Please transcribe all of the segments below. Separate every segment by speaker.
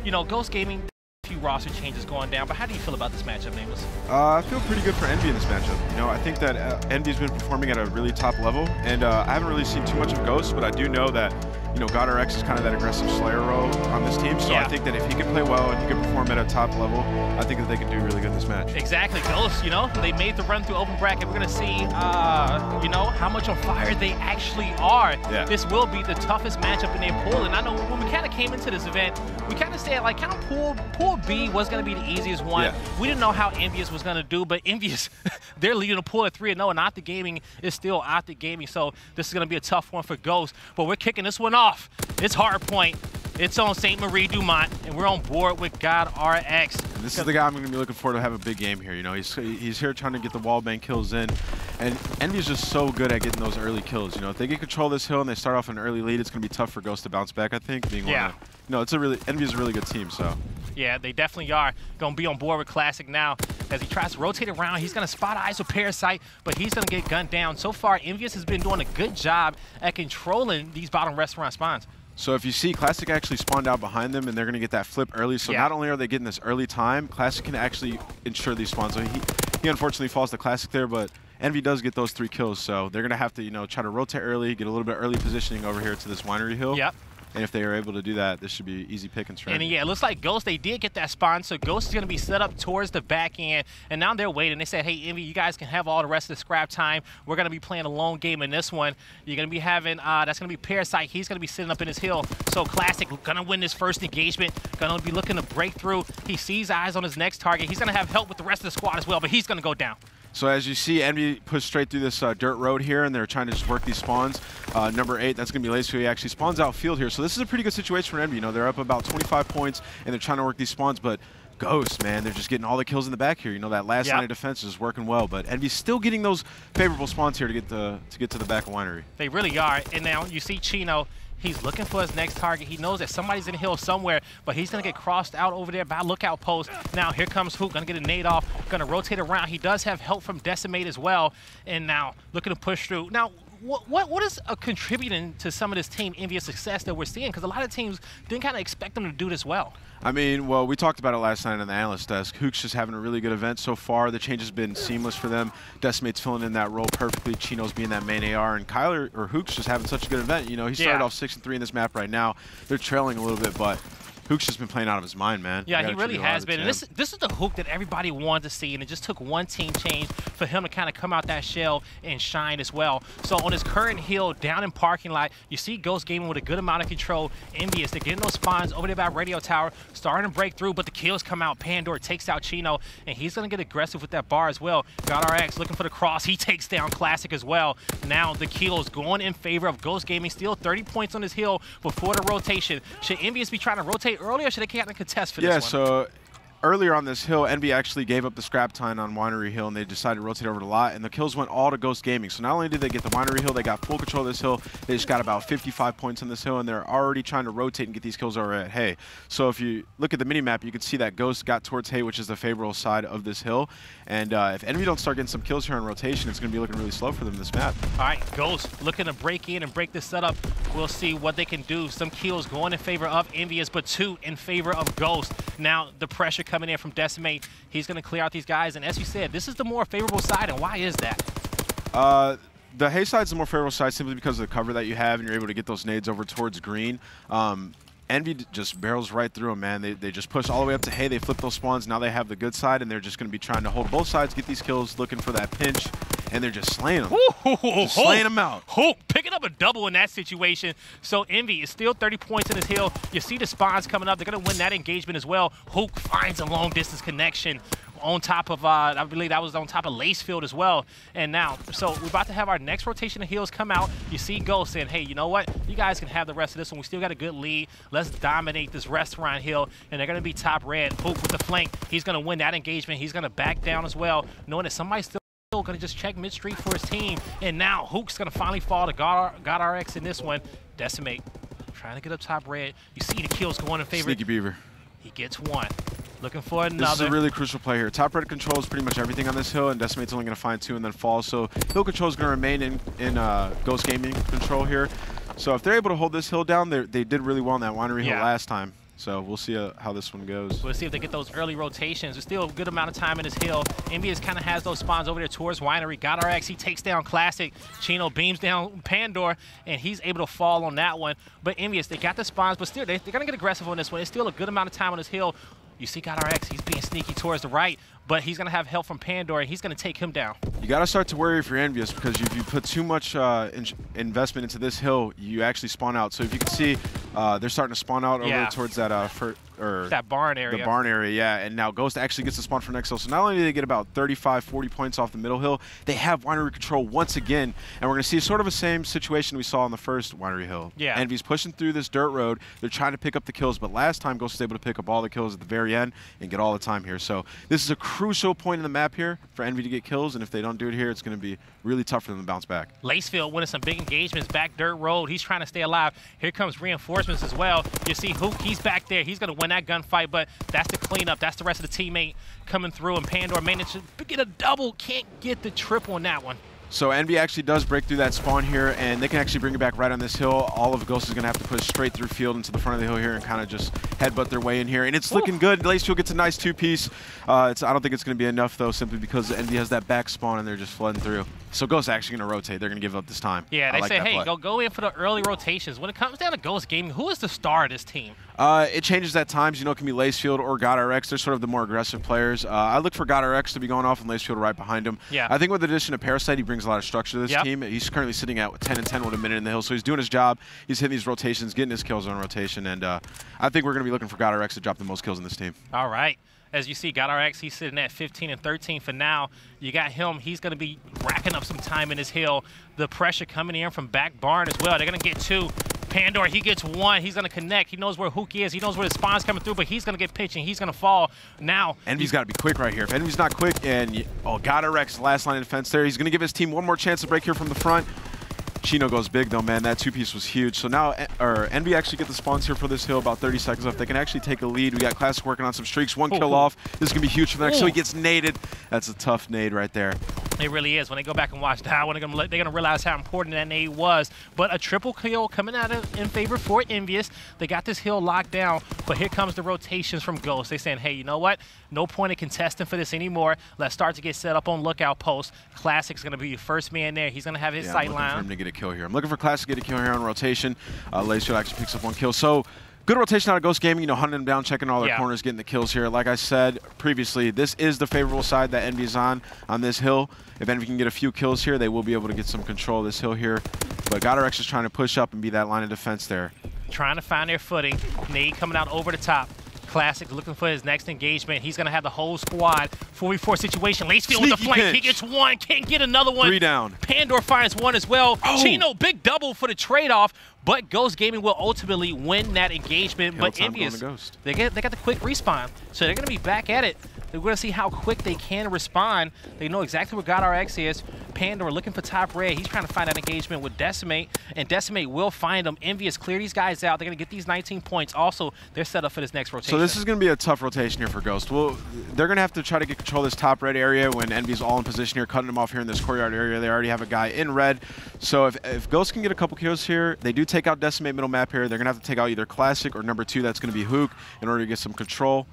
Speaker 1: you know, Ghost Gaming, a few roster changes going down, but how do you feel about this matchup, Nameless?
Speaker 2: I feel pretty good for EnVy in this matchup. You know, I think that EnVy's been performing at a really top level, and I haven't really seen too much of Ghost, but I do know that, you know, GodRx is kind of that aggressive Slayer role on this team, so I think that if he can play well and he can perform at a top level, I think that they can do really good in this match.
Speaker 1: Exactly. Ghost, you know, they made the run through open bracket. We're going to see, you know, how much on fire they actually are.
Speaker 2: Yeah.
Speaker 1: This will be the toughest matchup in their pool, and I know when we kind of came into this event, we kind of said, like, kind of pool B was going to be the easiest one. Yeah. We didn't know how EnVyUs was going to do, but EnVyUs, they're leading the pool at 3-0, and Optic Gaming is still Optic Gaming, so this is going to be a tough one for Ghost, but we're kicking this one off. It's Hardpoint. It's on St. Marie Dumont, and we're on board with GodRx.
Speaker 2: And this is the guy I'm going to be looking for to have a big game here. You know, he's here trying to get the wallbang kills in, and EnVy's just so good at getting those early kills. You know, if they get control of this hill and they start off an early lead, it's going to be tough for Ghost to bounce back, I think. Being no, it's a really EnVy's a really good team. So
Speaker 1: yeah, they definitely are going to be on board with Classic now. As he tries to rotate around, he's going to spot eyes with Parasite, but he's going to get gunned down. So far, EnVyUs has been doing a good job at controlling these bottom restaurant spawns.
Speaker 2: So if you see, Classic actually spawned out behind them, and they're going to get that flip early. So not only are they getting this early time, Classic can actually ensure these spawns. So he unfortunately falls to Classic there, but EnVy does get those 3 kills. So they're going to have to, you know, try to rotate early, get a little bit early positioning over here to this winery hill.
Speaker 1: Yep.
Speaker 2: And if they are able to do that, this should be easy pickings for EnVy.
Speaker 1: And yeah, it looks like Ghost, they did get that spawn, so Ghost is going to be set up towards the back end, and now they're waiting. They said, hey, EnVy, you guys can have all the rest of the scrap time. We're going to be playing a lone game in this one. You're going to be having, that's going to be Parasite. He's going to be sitting up in his hill. So Classic going to win this first engagement, going to be looking to break through. He sees eyes on his next target. He's going to have help with the rest of the squad as well, but he's going to go down.
Speaker 2: So as you see, EnVy pushed straight through this dirt road here, and they're trying to just work these spawns. Number 8, that's going to be Lace, who actually spawns outfield here. So this is a pretty good situation for EnVy. You know, they're up about 25 points, and they're trying to work these spawns. But Ghost, man, they're just getting all the kills in the back here. You know, that last line of defense is working well. But EnVy's still getting those favorable spawns here to get to the back of Winery.
Speaker 1: They really are. And now you see Chino. He's looking for his next target. He knows that somebody's in the hill somewhere, but he's going to get crossed out over there by lookout post. Now here comes Hook, going to get a nade off, going to rotate around. He does have help from Decimate as well, and now looking to push through. Now, what is contributing to some of this team EnVyUs success that we're seeing? Because a lot of teams didn't kind of expect them to do this well.
Speaker 2: I mean, well, we talked about it last night on the analyst desk. Hook's just having a really good event so far. The change has been seamless for them. Decimate's filling in that role perfectly. Chino's being that main AR, and Kyler or Hook's just having such a good event. You know, he started off 6-3 in this map right now. They're trailing a little bit, but Hook's just been playing out of his mind, man.
Speaker 1: Yeah, he really has been. And this is the Hook that everybody wanted to see, and it just took one team change for him to kind of come out that shell and shine as well. So on his current hill, down in parking lot, you see Ghost Gaming with a good amount of control. EnVyUs, they're getting those spawns over there by Radio Tower, starting to break through, but the kills come out. Pandora takes out Chino, and he's going to get aggressive with that bar as well. GodRx looking for the cross. He takes down Classic as well. Now the kills going in favor of Ghost Gaming. Still 30 points on his hill before the rotation. Should EnVyUs be trying to rotate earlier, or should they kind of contest for this one?
Speaker 2: Yeah, so earlier on this hill, EnVy actually gave up the scrap time on Winery Hill, and they decided to rotate over the lot, and the kills went all to Ghost Gaming. So not only did they get the Winery Hill, they got full control of this hill. They just got about 55 points on this hill, and they're already trying to rotate and get these kills over at Hay. So if you look at the mini-map, you can see that Ghost got towards Hay, which is the favorable side of this hill. And if EnVy don't start getting some kills here on rotation, it's going to be looking really slow for them in this map.
Speaker 1: All right, Ghost looking to break in and break this setup. We'll see what they can do. Some kills going in favor of EnVyUs, but 2 in favor of Ghost. Now the pressure coming in from Decimate. He's going to clear out these guys, and as you said, this is the more favorable side, and why is that?
Speaker 2: The Hay side's the more favorable side simply because of the cover that you have, and you're able to get those nades over towards green. EnVy just barrels right through them, man. They just push all the way up to Hay. They flip those spawns. Now they have the good side, and they're just going to be trying to hold both sides, get these kills, looking for that pinch, and they're just slaying them. Just slaying them out.
Speaker 1: Picking up a double in that situation. So EnVy is still 30 points in his hill. You see the spawns coming up. They're going to win that engagement as well. Hook finds a long-distance connection on top of, I believe that was on top of Lacefield as well. And now, so we're about to have our next rotation of heals come out. You see Ghost saying, hey, you know what? You guys can have the rest of this one. We still got a good lead. Let's dominate this restaurant hill. And they're going to be top red. Hook with the flank. He's going to win that engagement. He's going to back down as well, knowing that somebody's still going to just check mid-street for his team. And now Hook's going to finally fall to GodRx in this one. Decimate trying to get up top red. You see the kills going in favor.
Speaker 2: Sneaky Beaver.
Speaker 1: He gets one. Looking for another.
Speaker 2: This is a really crucial play here. Top red controls pretty much everything on this hill, and Decimate's only going to find 2 and then fall. So hill control is going to remain in Ghost Gaming control here. So if they're able to hold this hill down, they did really well in that Winery hill last time. So we'll see how this one goes.
Speaker 1: We'll see if they get those early rotations. There's still a good amount of time in this hill. EnVyUs kind of has those spawns over there towards Winery. Got RX, he takes down Classic. Chino beams down Pandora, and he's able to fall on that one. But EnVyUs, they got the spawns, but still, they're going to get aggressive on this one. It's still a good amount of time on this hill. You see God RX, he's being sneaky towards the right, but he's going to have help from Pandora, and he's going to take him down.
Speaker 2: You got to start to worry if you're EnVyUs, because if you put too much investment into this hill, you actually spawn out. So if you can see, they're starting to spawn out over towards that
Speaker 1: that barn area.
Speaker 2: The barn area, yeah. And now Ghost actually gets the spawn for next hill. So not only do they get about 35, 40 points off the middle hill, they have Winery control once again. And we're going to see sort of the same situation we saw on the first Winery hill.
Speaker 1: Yeah.
Speaker 2: EnVyUs pushing through this dirt road. They're trying to pick up the kills, but last time Ghost was able to pick up all the kills at the very end and get all the time here. So this is a crucial point in the map here for EnVy to get kills. And if they don't do it here, it's going to be really tough for them to bounce back.
Speaker 1: Lacefield winning some big engagements back dirt road. He's trying to stay alive. Here comes reinforcements as well. You see Hook, he's back there. He's going to win that gunfight, but that's the cleanup. That's the rest of the teammate coming through, and Pandora managed to get a double. Can't get the triple on that one.
Speaker 2: So EnVy actually does break through that spawn here, and they can actually bring it back right on this hill. All of Ghost is going to have to push straight through field into the front of the hill here and kind of just headbutt their way in here. And it's looking good. Lacefield gets a nice two-piece. I don't think it's going to be enough, though, simply because EnVy has that back spawn, and they're just flooding through. So Ghost actually going to rotate. They're going to give up this time.
Speaker 1: Yeah, they say, hey, go in for the early rotations. When it comes down to Ghost Gaming, who is the star of this team?
Speaker 2: It changes at times. You know, it can be Lacefield or GodRx. They're sort of the more aggressive players. I look for GodRx to be going off and Lacefield right behind him.
Speaker 1: Yeah.
Speaker 2: I think with the addition of Parasite, he brings a lot of structure to this team. He's currently sitting at 10 and 10 with a minute in the hill, so he's doing his job. He's hitting these rotations, getting his kills on rotation, and I think we're going to be looking for GodRx to drop the most kills in this team.
Speaker 1: All right. As you see, GodRx, he's sitting at 15 and 13 for now. You got him. He's going to be racking up some time in his hill. The pressure coming in from back barn as well. They're going to get two. Pandora, he gets one. He's going to connect. He knows where Hook is. He knows where the spawn's coming through, but he's going to get pitching. He's going to fall. Now,
Speaker 2: EnVy's got to be quick right here. If EnVy's not quick, and GodRx, last line of defense there. He's going to give his team one more chance to break here from the front. Chino goes big, though, man. That two-piece was huge. So now EnVy actually get the spawns here for this hill, about 30 seconds left. They can actually take a lead. We got Classic working on some streaks. One kill off. This is going to be huge for the next. So he gets naded. That's a tough nade right there.
Speaker 1: It really is. When they go back and watch that, they're going to realize how important that nade was. But a triple kill coming out in favor for EnVyUs. They got this hill locked down, but here comes the rotations from Ghost. They're saying, hey, you know what? No point in contesting for this anymore. Let's start to get set up on lookout post. Classic's going to be the first man there. He's going to have his sight line.
Speaker 2: I'm looking for him to get a kill here. I'm looking for Classic to get a kill here on rotation. Lacefield actually picks up one kill. So good rotation out of Ghost Gaming, you know, hunting them down, checking all their corners, getting the kills here. Like I said previously, this is the favorable side that EnVy is on this hill. If EnVy can get a few kills here, they will be able to get some control of this hill here. But GodRx is trying to push up and be that line of defense there.
Speaker 1: Trying to find their footing. Nade coming out over the top. Classic looking for his next engagement. He's going to have the whole squad. 4v4 situation. Lacefield with the flank.
Speaker 2: Pinch.
Speaker 1: He gets one. Can't get another one.
Speaker 2: 3 down.
Speaker 1: Pandora finds one as well. Chino, big double for the trade-off. But Ghost Gaming will ultimately win that engagement. But EnVyUs, they got the quick respawn. So they're going to be back at it. They're going to see how quick they can respond. They know exactly where GodRx is. Pandora looking for top red. He's trying to find that engagement with Decimate, and Decimate will find them. EnVyUs clear these guys out. They're going to get these 19 points. Also, they're set up for this next rotation.
Speaker 2: So this is going to be a tough rotation here for Ghost. Well, they're going to have to try to get control of this top red area when EnVy's all in position here, cutting them off here in this courtyard area. They already have a guy in red. So if Ghost can get a couple kills here, they do take out Decimate middle map here. They're going to have to take out either Classic or number 2. That's going to be Hook in order to get some control.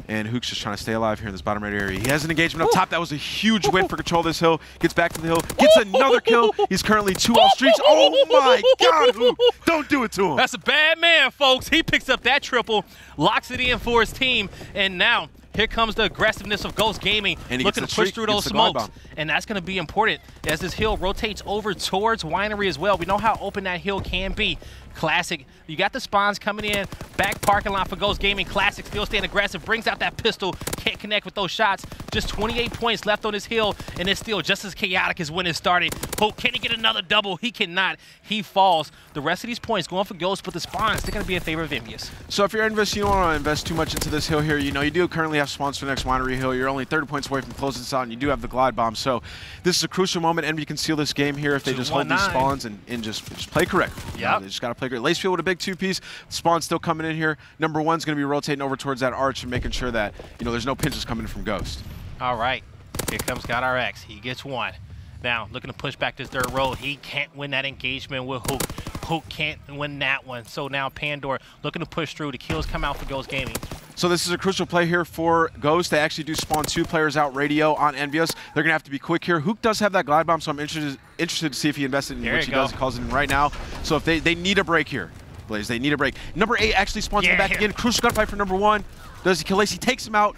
Speaker 2: And Hook's just trying to stay alive here in this bottom right area. He has an engagement up top. That was a huge win for control of this hill. Gets back to the hill. Gets another kill. He's currently 2 off streaks. Oh my God, Hook. Don't do it to him.
Speaker 1: That's a bad man, folks. He picks up that triple, locks it in for his team, and now here comes the aggressiveness of Ghost Gaming, looking to push through those smokes. And that's going to be important as this hill rotates over towards Winery as well. We know how open that hill can be. Classic, you got the spawns coming in, back parking lot for Ghost Gaming. Classic still staying aggressive, brings out that pistol, can't connect with those shots. Just 28 points left on this hill, and it's still just as chaotic as when it started. Hope, can he get another double? He cannot. He falls. The rest of these points going for Ghost, but the spawns, they're going to be in favor of EnVyUs.
Speaker 2: So if you're EnVyUs, you don't want to invest too much into this hill here. You know, you do currently have spawns for the next Winery hill. You're only 30 points away from closing this out, and you do have the glide bomb. So this is a crucial moment. EnVy can seal this game here if they just hold these spawns and just play correct.
Speaker 1: Yeah,
Speaker 2: they just got to play correct. Lacefield with a big 2-piece. Spawn's still coming in here. Number 1's going to be rotating over towards that arch and making sure that, you know, there's no pinches coming from Ghost.
Speaker 1: All right, here comes GodRx. He gets one. Now, looking to push back this dirt road. He can't win that engagement with Hook. Hook can't win that one. So now Pandora looking to push through. The kills come out for Ghost Gaming.
Speaker 2: So this is a crucial play here for Ghost. They actually do spawn 2 players out radio on EnVyUs. They're going to have to be quick here. Hook does have that glide bomb, so I'm interested to see if he invested in which he does. He calls it in right now. So if they need a break here, Blaze, they need a break. Number 8 actually spawns in the back again. Crucial gunfight for number 1. Does he kill Ace? He takes him out.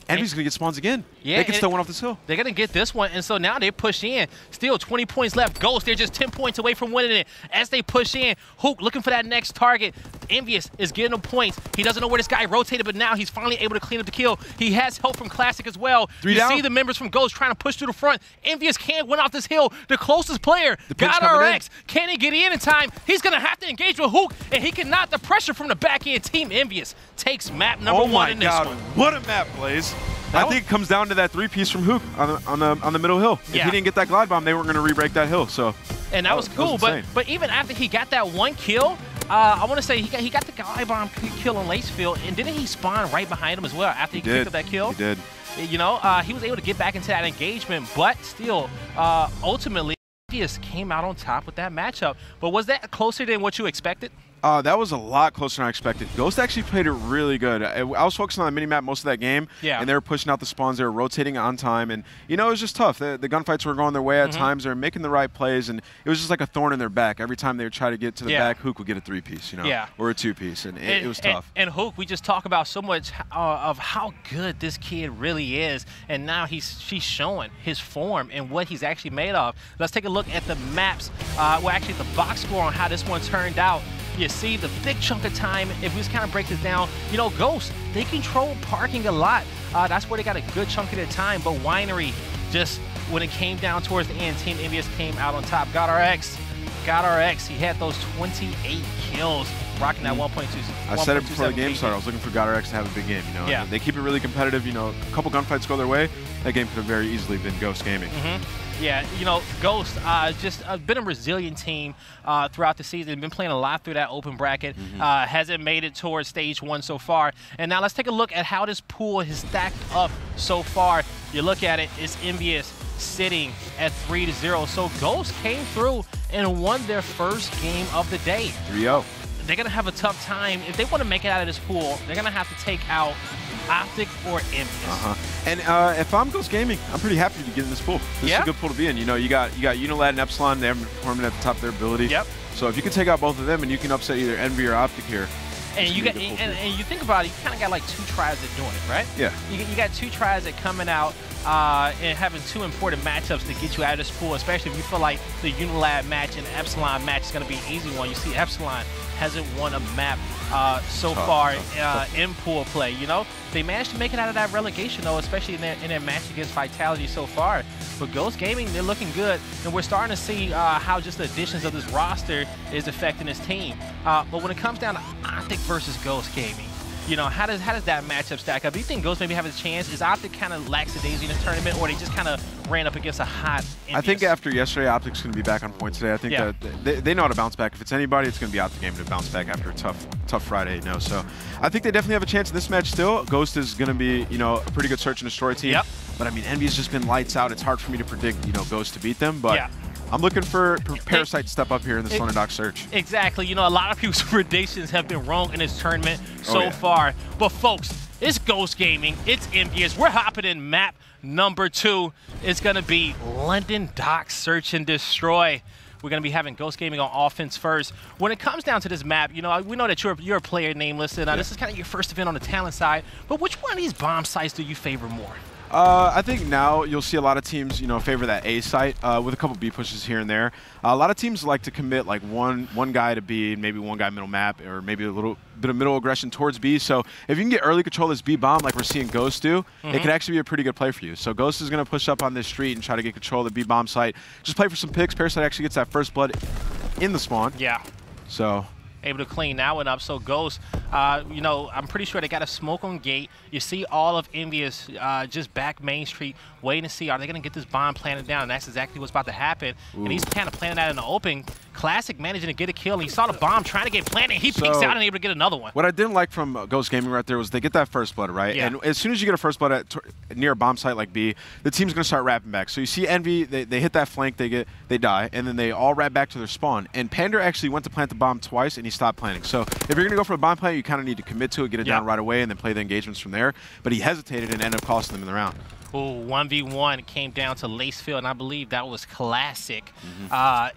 Speaker 2: EnVyUs going to get spawns again. Yeah, they can still win off this hill.
Speaker 1: They're going to get this one, and so now they push in. Still 20 points left. Ghost, they're just 10 points away from winning it. As they push in, Hook looking for that next target. EnVyUs is getting them points. He doesn't know where this guy rotated, but now he's finally able to clean up the kill. He has help from Classic as well. You see the members from Ghost trying to push to the front. EnVyUs can't win off this hill. The closest player, GodRx, can he get in time? He's going to have to engage with Hook, and he cannot. The pressure from the back end. Team EnVyUs takes map number 1 in this one.
Speaker 2: What a map, Blaze. I think it comes down to that 3-piece from Hook on the middle hill. If he didn't get that glide bomb, they weren't going to re-break that hill. So,
Speaker 1: and that was cool. But even after he got that 1 kill, I want to say he got the glide bomb kill on Lacefield, and didn't he spawn right behind him as well after he picked up that kill?
Speaker 2: He did.
Speaker 1: You know, he was able to get back into that engagement, but still, ultimately, he just came out on top with that matchup. But was that closer than what you expected?
Speaker 2: That was a lot closer than I expected. Ghost actually played it really good. I was focusing on the mini-map most of that game, and they were pushing out the spawns. They were rotating on time, and, you know, it was just tough. The gunfights were going their way at times. They were making the right plays, and it was just like a thorn in their back. Every time they would try to get to the back, Hook would get a 3-piece, you know, or a 2-piece, and it was tough.
Speaker 1: And Hook, we just talk about so much of how good this kid really is, and now she's showing his form and what he's actually made of. Let's take a look at the maps, well, actually the box score on how this one turned out. You see the big chunk of time, if we just kind of break this down, you know, Ghost, they control parking a lot. That's where they got a good chunk of their time, but Winery, just when it came down towards the end, Team EnVyUs came out on top. GodRx, he had those 28 kills, rocking that 1.2.
Speaker 2: I said it before the game started, I was looking for GodRx to have a big game, you know. Yeah. They keep it really competitive, you know, a couple gunfights go their way, that game could have very easily been Ghost Gaming.
Speaker 1: Yeah, you know, Ghost just been a resilient team throughout the season. Been playing a lot through that open bracket. Hasn't made it towards stage 1 so far. And now let's take a look at how this pool has stacked up so far. You look at it, it's EnVyUs sitting at 3-0. So Ghost came through and won their first game of the day.
Speaker 2: 3-0.
Speaker 1: They're going to have a tough time. If they want to make it out of this pool, they're going to have to take out Optic or EnVyUs.
Speaker 2: And if I'm Ghost Gaming, I'm pretty happy to get in this pool. This is a good pool to be in. You know, you got Unilad and Epsilon. They're performing at the top of their ability. So if you can take out both of them and you can upset either Envy or Optic here.
Speaker 1: And you got and you think about it, you kind of got like 2 tries at doing it, right?
Speaker 2: Yeah.
Speaker 1: You got 2 tries at coming out and having 2 important matchups to get you out of this pool, especially if you feel like the Unilad match and Epsilon match is going to be an easy one. You see Epsilon hasn't won a map so far in pool play, you know? They managed to make it out of that relegation, though, especially in their match against Vitality so far. But Ghost Gaming, they're looking good, and we're starting to see how just the additions of this roster is affecting this team. But when it comes down to Optic versus Ghost Gaming, you know, how does that matchup stack up? Do you think Ghost maybe have a chance? Is Optic kind of lackadaisy in this tournament, or they just kind of ran up against a hot EnVyUs?
Speaker 2: I think after yesterday, Optic's going to be back on point today. I think that they know how to bounce back. If it's anybody, it's going to be Optic Gaming to bounce back after a tough Friday, you know. So I think they definitely have a chance in this match still. Ghost is going to be, you know, a pretty good search and destroy team. But I mean, EnVyUs just been lights out. It's hard for me to predict, you know, Ghost to beat them. But I'm looking for Parasite to step up here in the Slender Dock search.
Speaker 1: Exactly. You know, a lot of people's predictions have been wrong in this tournament so far. But folks, it's Ghost Gaming. It's EnVyUs. We're hopping in map number 2. It's going to be London Docks Search and Destroy. We're going to be having Ghost Gaming on offense first. When it comes down to this map, you know, we know that you're a player nameless, and this is kind of your first event on the talent side. But which one of these bomb sites do you favor more?
Speaker 2: I think now you'll see a lot of teams, you know, favor that A site with a couple B pushes here and there. A lot of teams like to commit like one guy to B, maybe one guy middle map, or maybe a little bit of middle aggression towards B. So if you can get early control of this B bomb like we're seeing Ghost do, it could actually be a pretty good play for you. So Ghost is going to push up on this street and try to get control of the B bomb site. Just play for some picks. Parasite actually gets that first blood in the spawn.
Speaker 1: Yeah.
Speaker 2: So
Speaker 1: able to clean that one up. So Ghost, you know, I'm pretty sure they got a smoke on gate. You see all of EnVyUs just back Main Street waiting to see, are they going to get this bomb planted down? And that's exactly what's about to happen. And he's kind of planning that in the open. Classic managing to get a kill. And he saw the bomb trying to get planted. He peeks out and able to get another one.
Speaker 2: What I didn't like from Ghost Gaming right there was they get that first blood, right?
Speaker 1: Yeah.
Speaker 2: And as soon as you get a first blood near a bomb site like B, the team's going to start wrapping back. So you see EnVy, they hit that flank, they die, and then they all wrap back to their spawn. And Pander actually went to plant the bomb twice, and he stopped planting. So if you're going to go for a bomb plant, you kind of need to commit to it, get it down right away, and then play the engagements from there. But he hesitated and ended up costing them in the round.
Speaker 1: Oh, 1v1 came down to Lacefield, and I believe that was Classic.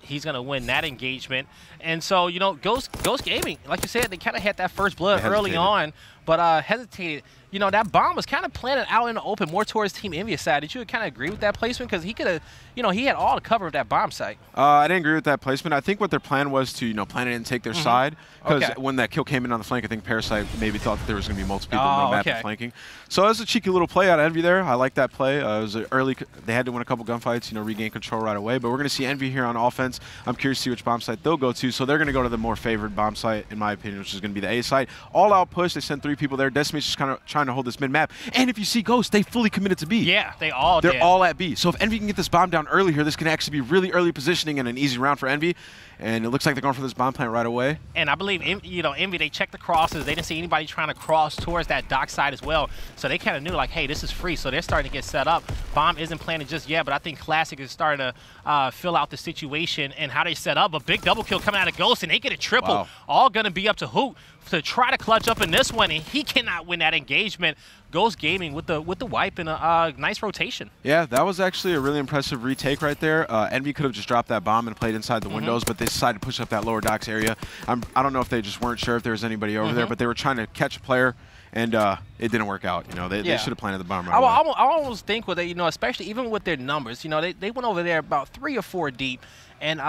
Speaker 1: He's going to win that engagement. And so, you know, Ghost Gaming, like you said, they kind of had that first blood early on, but hesitated. You know, that bomb was kind of planted out in the open, more towards Team EnVyUs side. Did you kind of agree with that placement? Because he could have, you know, he had all the cover of that bomb site.
Speaker 2: I didn't agree with that placement. I think what their plan was to, you know, plan it and take their side. Because when that kill came in on the flank, I think Parasite maybe thought that there was going to be multiple people on the map flanking. So it was a cheeky little play out of EnVy there. I like that play. It was an early. They had to win a couple gunfights, you know, regain control right away. But we're going to see EnVy here on offense. I'm curious to see which bomb site they'll go to. So they're going to go to the more favored bomb site, in my opinion, which is going to be the A site. All out push. They sent 3 people there. Decimate's just kind of trying to hold this mid map. And if you see Ghost, they fully committed to B.
Speaker 1: Yeah, they're all
Speaker 2: at B. So if EnVy can get this bomb down early here, this can actually be really early positioning and an easy round for EnVy. And it looks like they're going for this bomb plant right away.
Speaker 1: And I believe, you know, EnVy, they checked the crosses. They didn't see anybody trying to cross towards that dock side as well. So they kind of knew, like, hey, this is free. So they're starting to get set up. Bomb isn't planted just yet, but I think Classic is starting to fill out the situation and how they set up. A big double kill coming out of Ghost, and they get a triple.
Speaker 2: Wow.
Speaker 1: All going to be up to Hoot to try to clutch up in this one, and he cannot win that engagement. Ghost Gaming with the wipe and a nice rotation.
Speaker 2: Yeah, that was actually a really impressive retake right there. EnVy could have just dropped that bomb and played inside the windows, but they decided to push up that lower docks area. I don't know if they just weren't sure if there was anybody over there, but they were trying to catch a player, and it didn't work out. You know, they should have planted the bomb right away.
Speaker 1: I almost think with it, you know, especially even with their numbers, you know, they went over there about 3 or 4 deep. And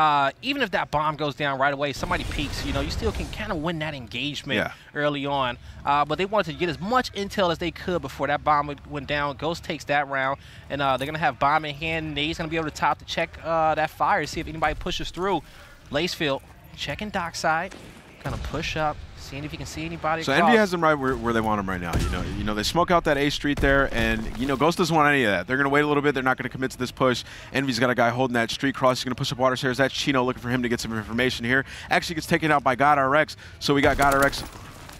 Speaker 1: even if that bomb goes down right away, somebody peeks, you know, you still can kind of win that engagement early on. But they wanted to get as much intel as they could before that bomb went down. Ghost takes that round, and they're going to have bomb in hand. Nade's going to be able to top to check that fire to see if anybody pushes through. Lacefield checking dockside, going to push up, seeing if he can see anybody.
Speaker 2: So EnVy has them right where they want them right now. You know, they smoke out that A street there, and you know, Ghost doesn't want any of that. They're going to wait a little bit. They're not going to commit to this push. EnVy's got a guy holding that street cross. He's going to push up water stairs. That's Chino looking for him to get some information here. Actually gets taken out by GodRx. So we got GodRx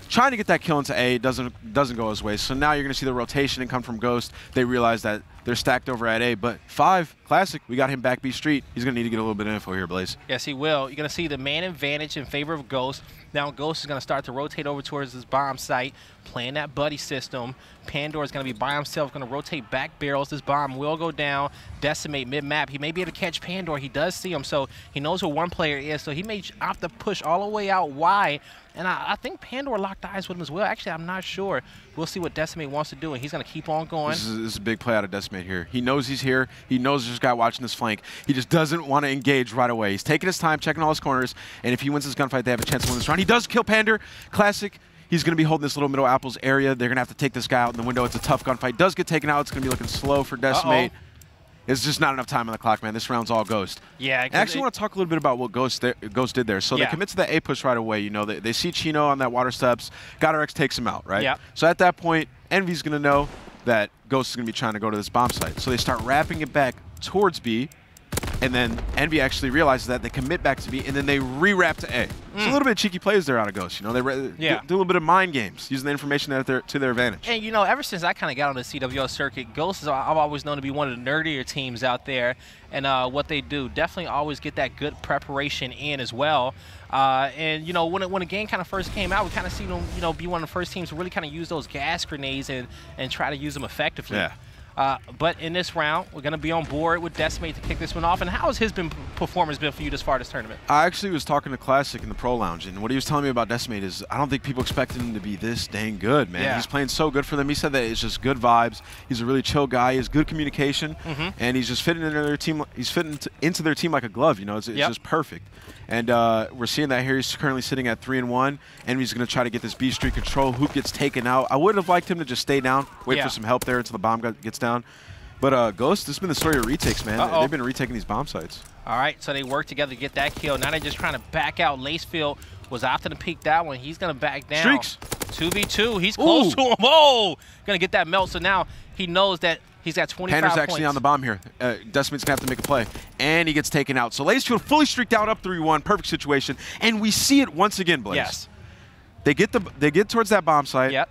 Speaker 2: trying to get that kill into A. Doesn't go his way. So now you're going to see the rotation and come from Ghost. They realize that they're stacked over at A, but 5, Classic, we got him back B street. He's going to need to get a little bit of info here, Blaze.
Speaker 1: Yes, he will. You're going to see the man advantage in favor of Ghost. Now Ghost is going to start to rotate over towards this bomb site, playing that buddy system. Pandora is going to be by himself, going to rotate back barrels. This bomb will go down, decimate mid-map. He may be able to catch Pandora. He does see him, so he knows who one player is, so he may opt to push all the way out wide. And I think Pandora locked eyes with him as well. Actually, I'm not sure. We'll see what Decimate wants to do, and he's going to keep on going.
Speaker 2: This is a big play out of Decimate here. He knows he's here. He knows there's a guy watching this flank. He just doesn't want to engage right away. He's taking his time, checking all his corners, and if he wins this gunfight, they have a chance to win this round. He does kill Pander. Classic. He's going to be holding this little middle apples area. They're going to have to take this guy out in the window. It's a tough gunfight. Does get taken out. It's going to be looking slow for Decimate. It's just not enough time on the clock, man. This round's all Ghost.
Speaker 1: Yeah.
Speaker 2: I actually want to talk a little bit about what Ghost did there. So they commit to the A push right away. You know, they see Chino on that water steps. GodRx takes him out, right?
Speaker 1: Yeah.
Speaker 2: So at that point, EnVy's going to know that Ghost is going to be trying to go to this bomb site. So they start wrapping it back towards B. And then EnVy actually realizes that. They commit back to B, and then they re-wrap to A. It's a little bit of cheeky plays there out of Ghost. You know, they do a little bit of mind games, using the information to their advantage.
Speaker 1: And, you know, ever since I kind of got on the CWL circuit, Ghost is, I've always known to be one of the nerdier teams out there. And what they do, definitely always get that good preparation in as well. And, you know, when a game kind of first came out, we kind of seen them, you know, be one of the first teams to really kind of use those gas grenades and try to use them effectively.
Speaker 2: Yeah.
Speaker 1: But in this round, we're going to be on board with Decimate to kick this one off. And how has his performance been for you this far this tournament?
Speaker 2: I actually was talking to Classic in the Pro Lounge, and what he was telling me about Decimate is I don't think people expected him to be this dang good, man.
Speaker 1: Yeah.
Speaker 2: He's playing so good for them. He said that it's just good vibes. He's a really chill guy. He has good communication, and he's just fitting into their team. He's fitting into their team like a glove. You know, it's just perfect. And we're seeing that here. He's currently sitting at 3-1. EnVy's going to try to get this B street control. Hoop gets taken out. I would have liked him to just stay down, wait for some help there until the bomb gets down. But Ghost, this has been the story of retakes, man. They've been retaking these bomb sites. All
Speaker 1: right, so they work together to get that kill. Now they're just trying to back out. Lacefield was after the peek that one. He's going to back down.
Speaker 2: Streaks.
Speaker 1: 2v2. He's close to him. Oh, going to get that melt. So now he knows that He's got 25
Speaker 2: Pander's
Speaker 1: points.
Speaker 2: actually on the bomb here. Decimate's going to have to make a play. And he gets taken out. So Lacefield fully streaked out, up 3-1. Perfect situation. And we see it once again, Blaze.
Speaker 1: Yes.
Speaker 2: They get towards that bomb site.
Speaker 1: Yep.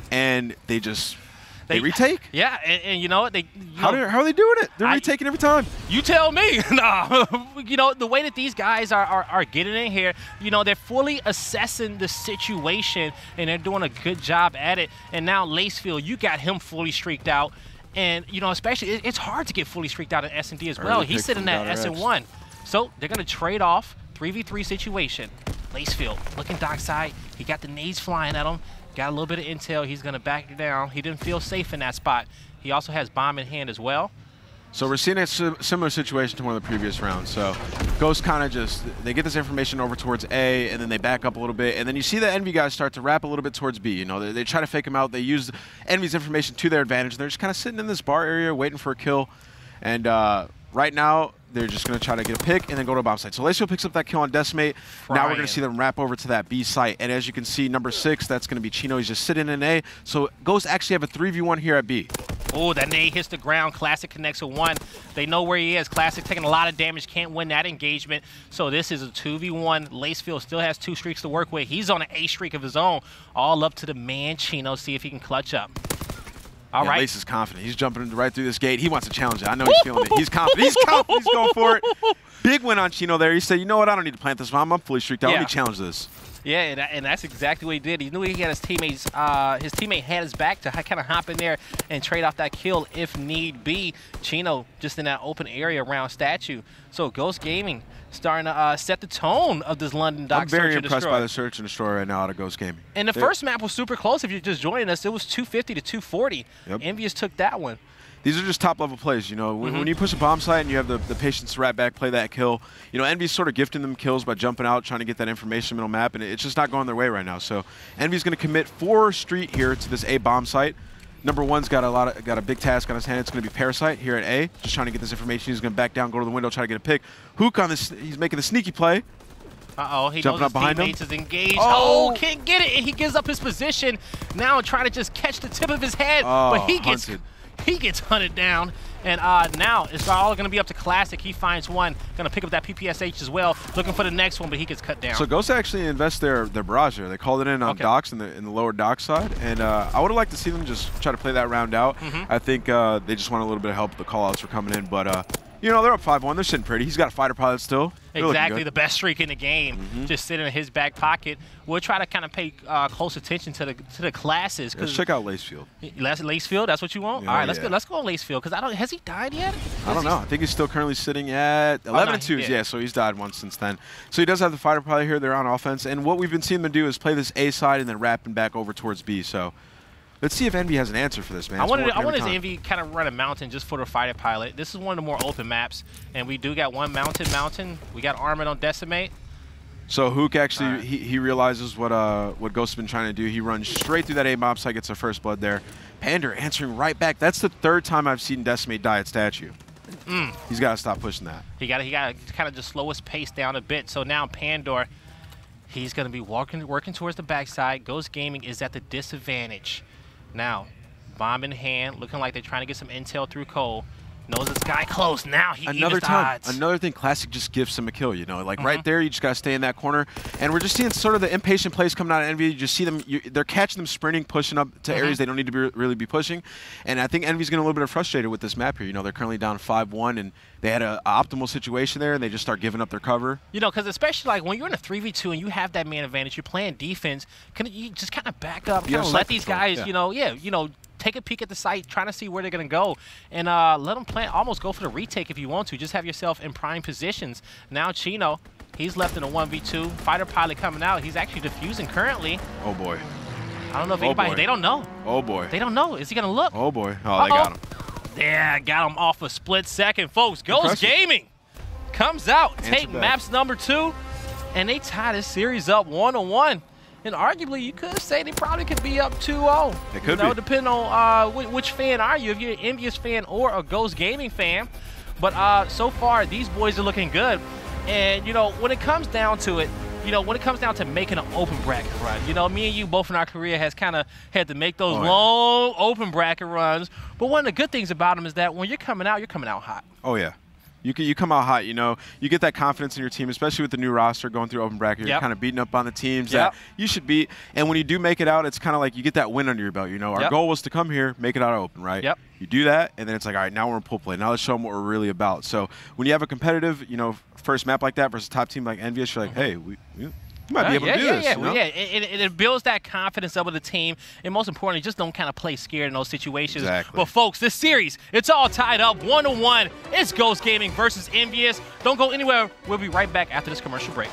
Speaker 2: And they retake?
Speaker 1: Yeah, and you know what?
Speaker 2: How are they doing it? They're retaking every time.
Speaker 1: You tell me. No, you know, the way that these guys are getting in here, you know, they're fully assessing the situation, and they're doing a good job at it. And now Lacefield, you got him fully streaked out. And, you know, especially, it's hard to get fully streaked out in S&D as well. He's sitting at S&1. So they're going to trade off 3v3 situation. Lacefield looking dockside. He got the nades flying at him. Got a little bit of intel. He's going to back it down. He didn't feel safe in that spot. He also has bomb in hand as well.
Speaker 2: So we're seeing a similar situation to one of the previous rounds. So Ghost kind of they get this information over towards A, and then they back up a little bit. And then you see the Envy guys start to wrap a little bit towards B. You know, they try to fake him out. They use Envy's information to their advantage. They're just kind of sitting in this bar area waiting for a kill. And right now, they're just going to try to get a pick and then go to a bomb site. So Lacefield picks up that kill on Decimate. Now we're going to see them wrap over to that B site. And as you can see, number 6, that's going to be Chino. He's just sitting in A. So Ghost actually have a 3v1 here at B.
Speaker 1: Oh, that nade hits the ground. Classic connects with 1. They know where he is. Classic taking a lot of damage. Can't win that engagement. So this is a 2v1. Lacefield still has 2 streaks to work with. He's on an A streak of his own. All up to the man Chino. See if he can clutch up. All right.
Speaker 2: Lace is confident. He's jumping right through this gate. He wants to challenge it. I know he's feeling it. He's confident. He's confident. He's going for it. Big win on Chino there. He said, you know what? I don't need to plant this bomb. I'm fully streaked out. Let me challenge this.
Speaker 1: Yeah, and that's exactly what he did. He knew he had his teammates. His teammate had his back to kind of hop in there and trade off that kill if need be. Chino just in that open area around Statue. So Ghost Gaming starting to set the tone of this London Dock Search and Destroy.
Speaker 2: I'm very impressed by the Search and Destroy right now out of Ghost Gaming.
Speaker 1: And the first map was super close. If you're just joining us, it was 250 to 240.
Speaker 2: Yep.
Speaker 1: EnVyUs took that one.
Speaker 2: These are just top-level plays, you know. When you push a bomb site and you have the patience to wrap back, play that kill, you know, EnVy's sort of gifting them kills by jumping out, trying to get that information middle map, and it's just not going their way right now. So EnVy's going to commit 4 street here to this A bomb site. Number 1's got a big task on his hand. It's going to be Parasite here at A, just trying to get this information. He's going to back down, go to the window, try to get a pick. Hook on this. He's making the sneaky play.
Speaker 1: He
Speaker 2: jumping
Speaker 1: knows
Speaker 2: up behind him.
Speaker 1: Is engaged. Oh, can't get it. He gives up his position. Now trying to just catch the tip of his head, but he gets hunted down. And now it's all going to be up to Classic. He finds one. Going to pick up that PPSH as well. Looking for the next one, but he gets cut down.
Speaker 2: So Ghost actually invests their barrage there. They called it in on Docks in the lower dock side. And I would have liked to see them just try to play that round out. I think they just want a little bit of help. The call-outs were coming in. But, you know, they're up 5-1. They're sitting pretty. He's got a fighter pilot still.
Speaker 1: Exactly, the best streak in the game, just sitting in his back pocket. We'll try to kind of pay close attention to the classes.
Speaker 2: Let's check out Lacefield.
Speaker 1: Lacefield, that's what you want? All right, let's go on Lacefield, because has he died yet?
Speaker 2: I don't know. I think he's still currently sitting at 11-2. Yeah, so he's died once since then. So he does have the fighter pilot here. They're on offense. And what we've been seeing them do is play this A side and then wrapping back over towards B. So let's see if Envy has an answer for this, man.
Speaker 1: I wanted Envy kind of run a mountain just for the fighter pilot. This is one of the more open maps, and we do got one mountain. We got Armor on Decimate.
Speaker 2: So Hook actually, he realizes what Ghost's been trying to do. He runs straight through that A mob site, gets the first blood there. Pander answering right back. That's the 3rd time I've seen Decimate die at Statue. He's got to stop pushing that. He got
Speaker 1: to kind of just slow his pace down a bit. So now Pandor, he's going to be working towards the backside. Ghost Gaming is at the disadvantage. Now, bomb in hand, looking like they're trying to get some intel through Cole. Knows this guy close. Now he evens the odds.
Speaker 2: Another thing, Classic just gives him a kill, you know. Like right there, you just got to stay in that corner. And we're just seeing sort of the impatient plays coming out of Envy. You just see them, they're catching them sprinting, pushing up to areas they don't need to really be pushing. And I think Envy's getting a little bit frustrated with this map here. You know, they're currently down 5-1, and they had an optimal situation there, and they just start giving up their cover.
Speaker 1: You know, because especially like when you're in a 3v2 and you have that man advantage, you're playing defense, you just kind of back up, kind of let these guys, you know, take a peek at the site, trying to see where they're going to go, and let them plan. Almost go for the retake if you want to. Just have yourself in prime positions. Now Chino, he's left in a 1v2. Fighter pilot coming out. He's actually defusing currently.
Speaker 2: Oh boy.
Speaker 1: I don't know if anybody. They don't know.
Speaker 2: Oh boy.
Speaker 1: They don't know. Is he going to look?
Speaker 2: Oh boy. Oh, they got him.
Speaker 1: Yeah, got him off a split second, folks. Ghost Gaming comes out, take maps number 2, and they tie this series up 1-1. And arguably, you could say they probably could be up 2-0.
Speaker 2: It could be.
Speaker 1: Depending on which fan are you, if you're an EnVyUs fan or a Ghost Gaming fan. But so far, these boys are looking good. And, you know, when it comes down to it, you know, when it comes down to making an open bracket run, you know, me and you both in our career has kind of had to make those long open bracket runs. But one of the good things about them is that when you're coming out hot.
Speaker 2: Oh, yeah. You come out hot, you know. You get that confidence in your team, especially with the new roster going through open bracket. You're kind of beating up on the teams that you should beat. And when you do make it out, it's kind of like you get that win under your belt. You know, our goal was to come here, make it out open, right? You do that, and then it's like, all right, now we're in pool play. Now let's show them what we're really about. So when you have a competitive, you know, first map like that versus a top team like EnVyUs, you're like, hey, we might be able to do this. You know?
Speaker 1: It builds that confidence up with the team, and most importantly, just don't kind of play scared in those situations.
Speaker 2: Exactly.
Speaker 1: But folks, this series, it's all tied up 1-1. It's Ghost Gaming versus EnVyUs. Don't go anywhere. We'll be right back after this commercial break.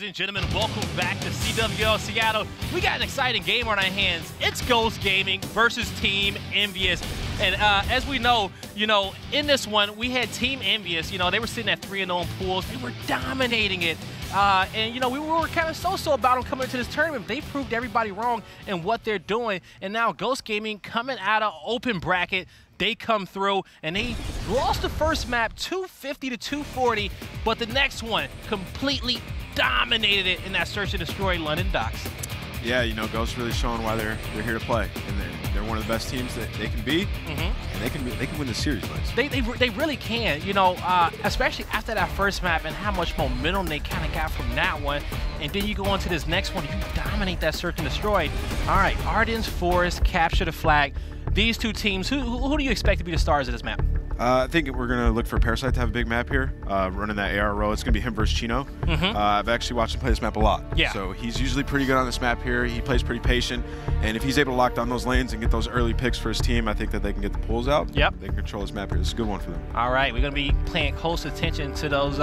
Speaker 1: Ladies and gentlemen, welcome back to CWL Seattle. We got an exciting game on our hands. It's Ghost Gaming versus Team EnVyUs. And as we know, in this one, we had Team EnVyUs. They were sitting at 3-0 in pools. They were dominating it. And we were kind of so-so about them coming into this tournament. They proved everybody wrong in what they're doing. And now Ghost Gaming coming out of open bracket. They come through, and they lost the first map 250 to 240, but the next one completely dominated it in that search and destroy London Docks.
Speaker 2: Yeah, Ghost really showing why they're here to play, and they're one of the best teams that they can be, and they can win the series.
Speaker 1: They really can, especially after that first map and how much momentum they kind of got from that one, and then you go on to this next one, you dominate that search and destroy. All right, Ardennes Forest capture the flag. These two teams, who do you expect to be the stars of this map?
Speaker 2: I think we're going to look for Parasite to have a big map here, running that AR row. It's going to be him versus Chino. I've actually watched him play this map a lot.
Speaker 1: Yeah.
Speaker 2: So he's usually pretty good on this map here. He plays pretty patient. And if he's able to lock down those lanes and get those early picks for his team, I think that they can get the pulls out.
Speaker 1: Yep.
Speaker 2: They can control this map here. This is a good one for them.
Speaker 1: All right, we're going to be paying close attention to those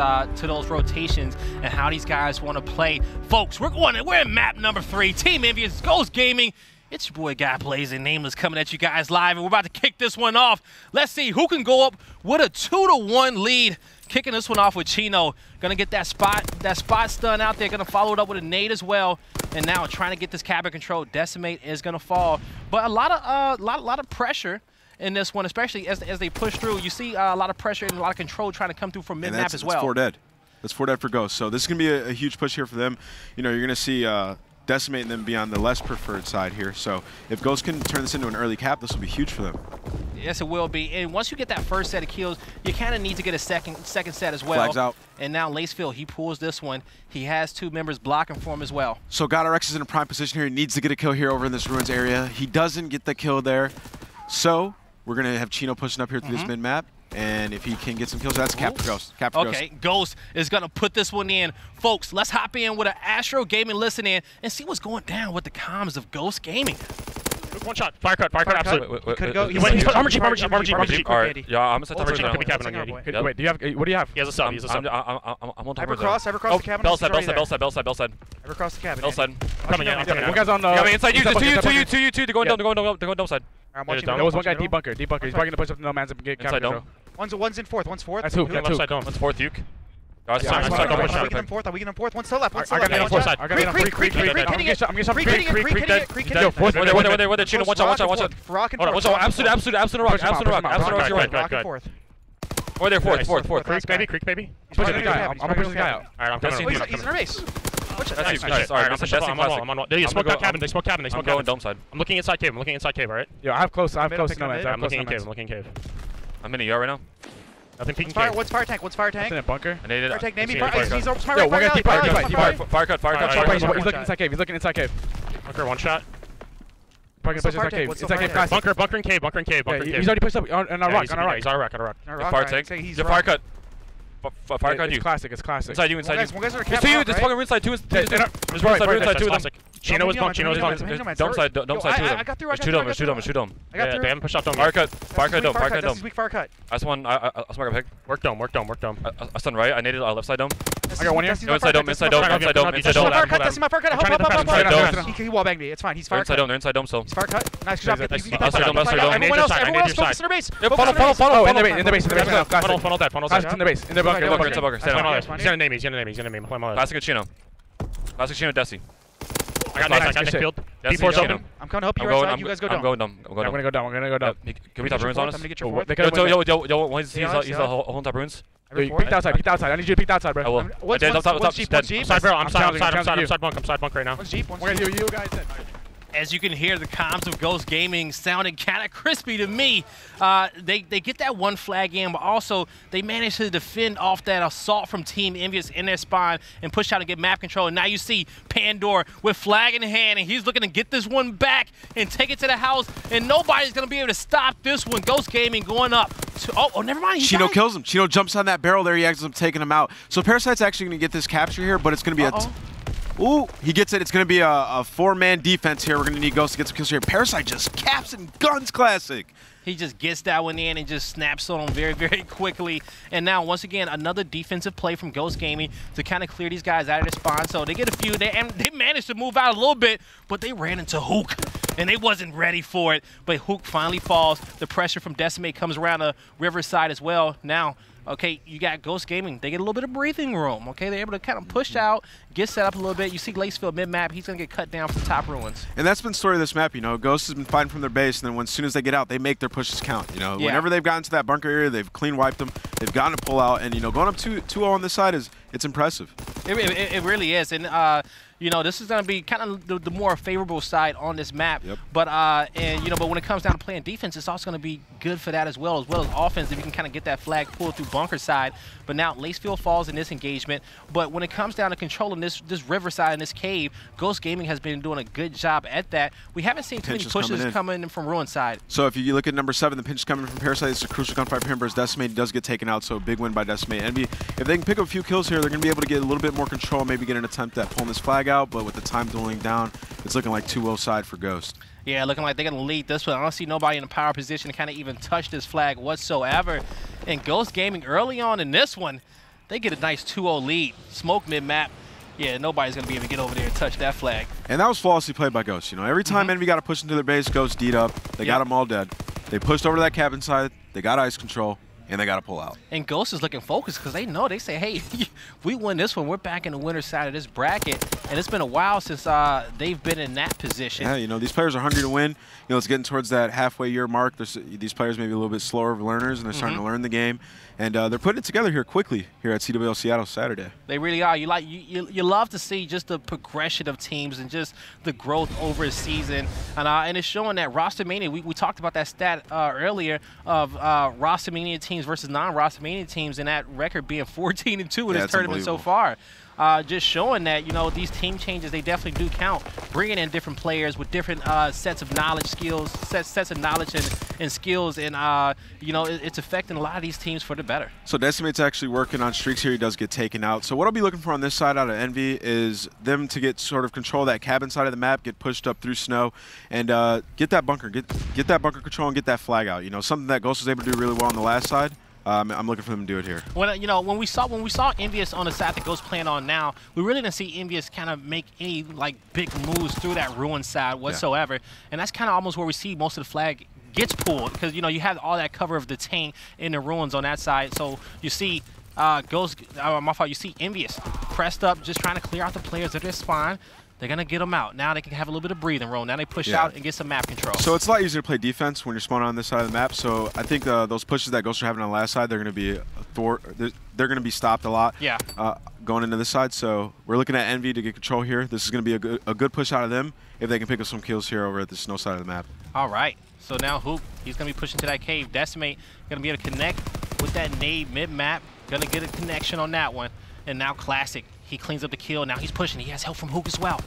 Speaker 1: rotations and how these guys want to play. Folks, we're in map number 3. Team EnVyUs, Ghost Gaming. It's your boy Guy Blazing Nameless coming at you guys live, and we're about to kick this one off. Let's see who can go up with a 2-1 lead. Kicking this one off with Chino. Gonna get that spot stun out there. Gonna follow it up with a nade as well. And now trying to get this cabin control. Decimate is gonna fall, but a lot of pressure in this one, especially as they push through. You see a lot of pressure and a lot of control trying to come through from mid map as well.
Speaker 2: That's 4 dead. That's 4 dead for Ghost. So this is gonna be a huge push here for them. You're gonna see. Decimate and then be on the less preferred side here. So if Ghost can turn this into an early cap, this will be huge for them.
Speaker 1: Yes, it will be. And once you get that first set of kills, you kind of need to get a second set as well.
Speaker 2: Flags out.
Speaker 1: And now Lacefield, he pulls this one. He has 2 members blocking for him as well.
Speaker 2: So GodRx is in a prime position here. He needs to get a kill here over in this Ruins area. He doesn't get the kill there. So we're going to have Chino pushing up here through this mid-map. And if he can get some kills, that's cap for Ghost. Cap for
Speaker 1: okay, Ghost is going to put this one in. Folks, let's hop in with an Astro Gaming listen in and see what's going down with the comms of Ghost Gaming.
Speaker 3: One shot. Fire cut, absolutely.
Speaker 4: Could go.
Speaker 3: He's put armor jeep.
Speaker 4: Alright,
Speaker 3: yeah, I'm gonna set armor jeep. Could be cabin on Yeti.
Speaker 4: Wait, what do you have?
Speaker 3: He has a sub,
Speaker 4: I'm
Speaker 3: on top of
Speaker 4: Ever cross the cabin.
Speaker 3: Bell side.
Speaker 4: Ever cross the cabin.
Speaker 3: Bell side. Coming in.
Speaker 4: One guy's on the.
Speaker 3: Coming inside you. There's two. They're going dome side.
Speaker 4: There was one guy deep bunker. He's probably gonna push up to no man's and get cabin control. One's in fourth.
Speaker 3: That's Hook. Left side dome. One's fourth, Uke.
Speaker 4: Are we getting him fourth? One's to the left. I got him fourth side. Creek. I'm getting shot. Creek.
Speaker 3: Yo, fourth. Where the Chino. Watch out.
Speaker 4: Rock and
Speaker 3: fourth. Absolute rock. Good. Or they're fourth. Creek, baby.
Speaker 4: He's pushing the guy out. I'm pushing the guy out.
Speaker 3: Alright, I'm coming.
Speaker 4: He's in a race.
Speaker 3: That's nice. Alright, I'm on. They smoked that cabin. They smoked cabin. I'm going dome side. I'm looking inside cave, alright?
Speaker 4: Yo, I have close to no man's.
Speaker 3: I'm looking in cave. I'm in ER right now. Nothing peeking cave.
Speaker 4: What's fire tank?
Speaker 2: Fire
Speaker 4: tank, name me.
Speaker 3: He's
Speaker 4: over to my right.
Speaker 3: One guy deep fire cut.
Speaker 4: He's looking inside cave.
Speaker 3: Bunker, one shot.
Speaker 4: Inside cave.
Speaker 3: Bunker in cave.
Speaker 4: He's already pushed up on a rock.
Speaker 3: He's on a rock. Fire tank. He's a fire cut. Fire cut you.
Speaker 4: It's classic.
Speaker 3: Inside you.
Speaker 4: One guy's
Speaker 3: There's 2 there's fucking inside 2. There's inside 2 of them. Chino was bumped. Dome side 2 of them. There's 2 dome. They haven't pushed out dome. Fire cut dome.
Speaker 4: This is weak fire cut.
Speaker 3: That's one. I smoke a pick. Work dome. I stun right. I needed left side dome.
Speaker 4: I got one here.
Speaker 3: Inside dome.
Speaker 4: That's my fire cut. He wall banged me. It's fine. He's fire cut.
Speaker 3: They're inside dome still.
Speaker 4: He's fire cut. Nice job.
Speaker 3: Everyone
Speaker 4: else focus in their base.
Speaker 3: Follow.
Speaker 4: In the base.
Speaker 3: Funnel that.
Speaker 4: In the base. In the bunker.
Speaker 3: He's gonna name me. Classic Chino. Desi. I got next field. D4's open.
Speaker 4: I'm coming to help you right side. You guys go down.
Speaker 3: I'm going dumb.
Speaker 4: I'm gonna go down.
Speaker 3: Can we top runes on us?
Speaker 4: I'm gonna get your fourth.
Speaker 3: Yo, he's the whole top runes.
Speaker 4: Peek outside. I need you to peek outside, bro.
Speaker 3: I will.
Speaker 4: What's Jeep?
Speaker 3: I'm side barrel. I'm side bunk right now.
Speaker 4: What's Jeep? You guys said.
Speaker 1: As you can hear, the comms of Ghost Gaming sounding kind of crispy to me. They get that one flag in, but also they manage to defend off that assault from Team EnVyUs in their spawn and push out and get map control. And now you see Pandora with flag in hand, and he's looking to get this one back and take it to the house, and nobody's going to be able to stop this one. Ghost Gaming going up. Oh, never mind.
Speaker 2: Chino kills him. Chino jumps on that barrel there. He ends up taking him out. So Parasite's actually going to get this capture here, but it's going to be a... Ooh, he gets it. It's going to be a 4-man defense here. We're going to need Ghost to get some kills here. Parasite just caps and guns classic.
Speaker 1: He just gets that one in and just snaps on him very, very quickly. And now, once again, another defensive play from Ghost Gaming to kind of clear these guys out of their spawn. So they get a few. They managed to move out a little bit, but they ran into Hook, and they wasn't ready for it. But Hook finally falls. The pressure from Decimate comes around the riverside as well. Now, okay, you got Ghost Gaming. They get a little bit of breathing room. Okay, they're able to kind of push out, get set up a little bit. You see Lacefield mid-map. He's going to get cut down from top ruins. And
Speaker 2: that's been the story of this map. You know, Ghost has been fighting from their base, and then as soon as they get out, they make their pushes count. You know, whenever they've gotten to that bunker area, they've clean wiped them. They've gotten to pull out, and you know, going up 2-0 on this side it's impressive.
Speaker 1: It really is, and you know, this is going to be kind of the more favorable side on this map.
Speaker 2: Yep.
Speaker 1: But you know, but when it comes down to playing defense, it's also going to be good for that as well as offense if you can kind of get that flag pulled through bunker side. But now Lacefield falls in this engagement. But when it comes down to controlling this riverside and this cave, Ghost Gaming has been doing a good job at that. We haven't seen too many pushes coming in from ruin side.
Speaker 2: So if you look at number 7, the pinch is coming from Parasite. It's a crucial gunfight for him, versus Decimate. He does get taken out, so a big win by Decimate. Envy, if they can pick up a few kills here, they're going to be able to get a little bit more control, maybe get an attempt at pulling this flag out. But with the time dwindling down, it's looking like 2-0 side for Ghost.
Speaker 1: Yeah, looking like they're going to lead this one. I don't see nobody in a power position to kind of even touch this flag whatsoever. And Ghost Gaming early on in this one, they get a nice 2-0 lead. Smoke mid-map. Yeah, nobody's going to be able to get over there and touch that flag.
Speaker 2: And that was flawlessly played by Ghost. You know, every time Envy got to push into their base, Ghost D'd up. They got them all dead. They pushed over to that cabin side. They got ice control. And they got to pull out.
Speaker 1: And Ghost is looking focused because they know. They say, hey, we win this one. We're back in the winner's side of this bracket. And it's been a while since they've been in that position.
Speaker 2: Yeah, you know, these players are hungry to win. You know, it's getting towards that halfway year mark. These players may be a little bit slower learners, and they're starting to learn the game. And they're putting it together here quickly here at CWL Seattle Saturday.
Speaker 1: They really are. You love to see just the progression of teams and just the growth over a season. And it's showing that Roster Mania, we talked about that stat earlier of Roster Mania teams versus non-Roster Mania teams, and that record being 14-2 in this tournament so far. Just showing that, you know, these team changes, they definitely do count. Bringing in different players with different sets of knowledge, skills, sets of knowledge and skills, and, you know, it's affecting a lot of these teams for the better.
Speaker 2: So Decimate's actually working on streaks here. He does get taken out. So what I'll be looking for on this side out of Envy is them to get sort of control of that cabin side of the map, get pushed up through snow, and get that bunker, get that bunker control and get that flag out. You know, something that Ghost was able to do really well on the last side. I'm looking for them to do it here.
Speaker 1: When you know, when we saw EnVyUs on the side that Ghost playing on now, we really didn't see EnVyUs kind of make any like big moves through that ruin side whatsoever, and that's kind of almost where we see most of the flag gets pulled, because you know you have all that cover of the tank in the ruins on that side. So you see Ghost, my fault. You see EnVyUs pressed up, just trying to clear out the players at their spawn. They're going to get them out. Now they can have a little bit of breathing room. Now they push out and get some map control.
Speaker 2: So it's a lot easier to play defense when you're spawning on this side of the map. So I think those pushes that Ghosts are having on the last side, they're going to be stopped a lot going into this side. So we're looking at Envy to get control here. This is going to be a good push out of them if they can pick up some kills here over at the snow side of the map.
Speaker 1: All right. So now Hoop, he's going to be pushing to that cave. Decimate going to be able to connect with that nade mid-map. Going to get a connection on that one. And now Classic, he cleans up the kill. Now he's pushing. He has help from Hook as well.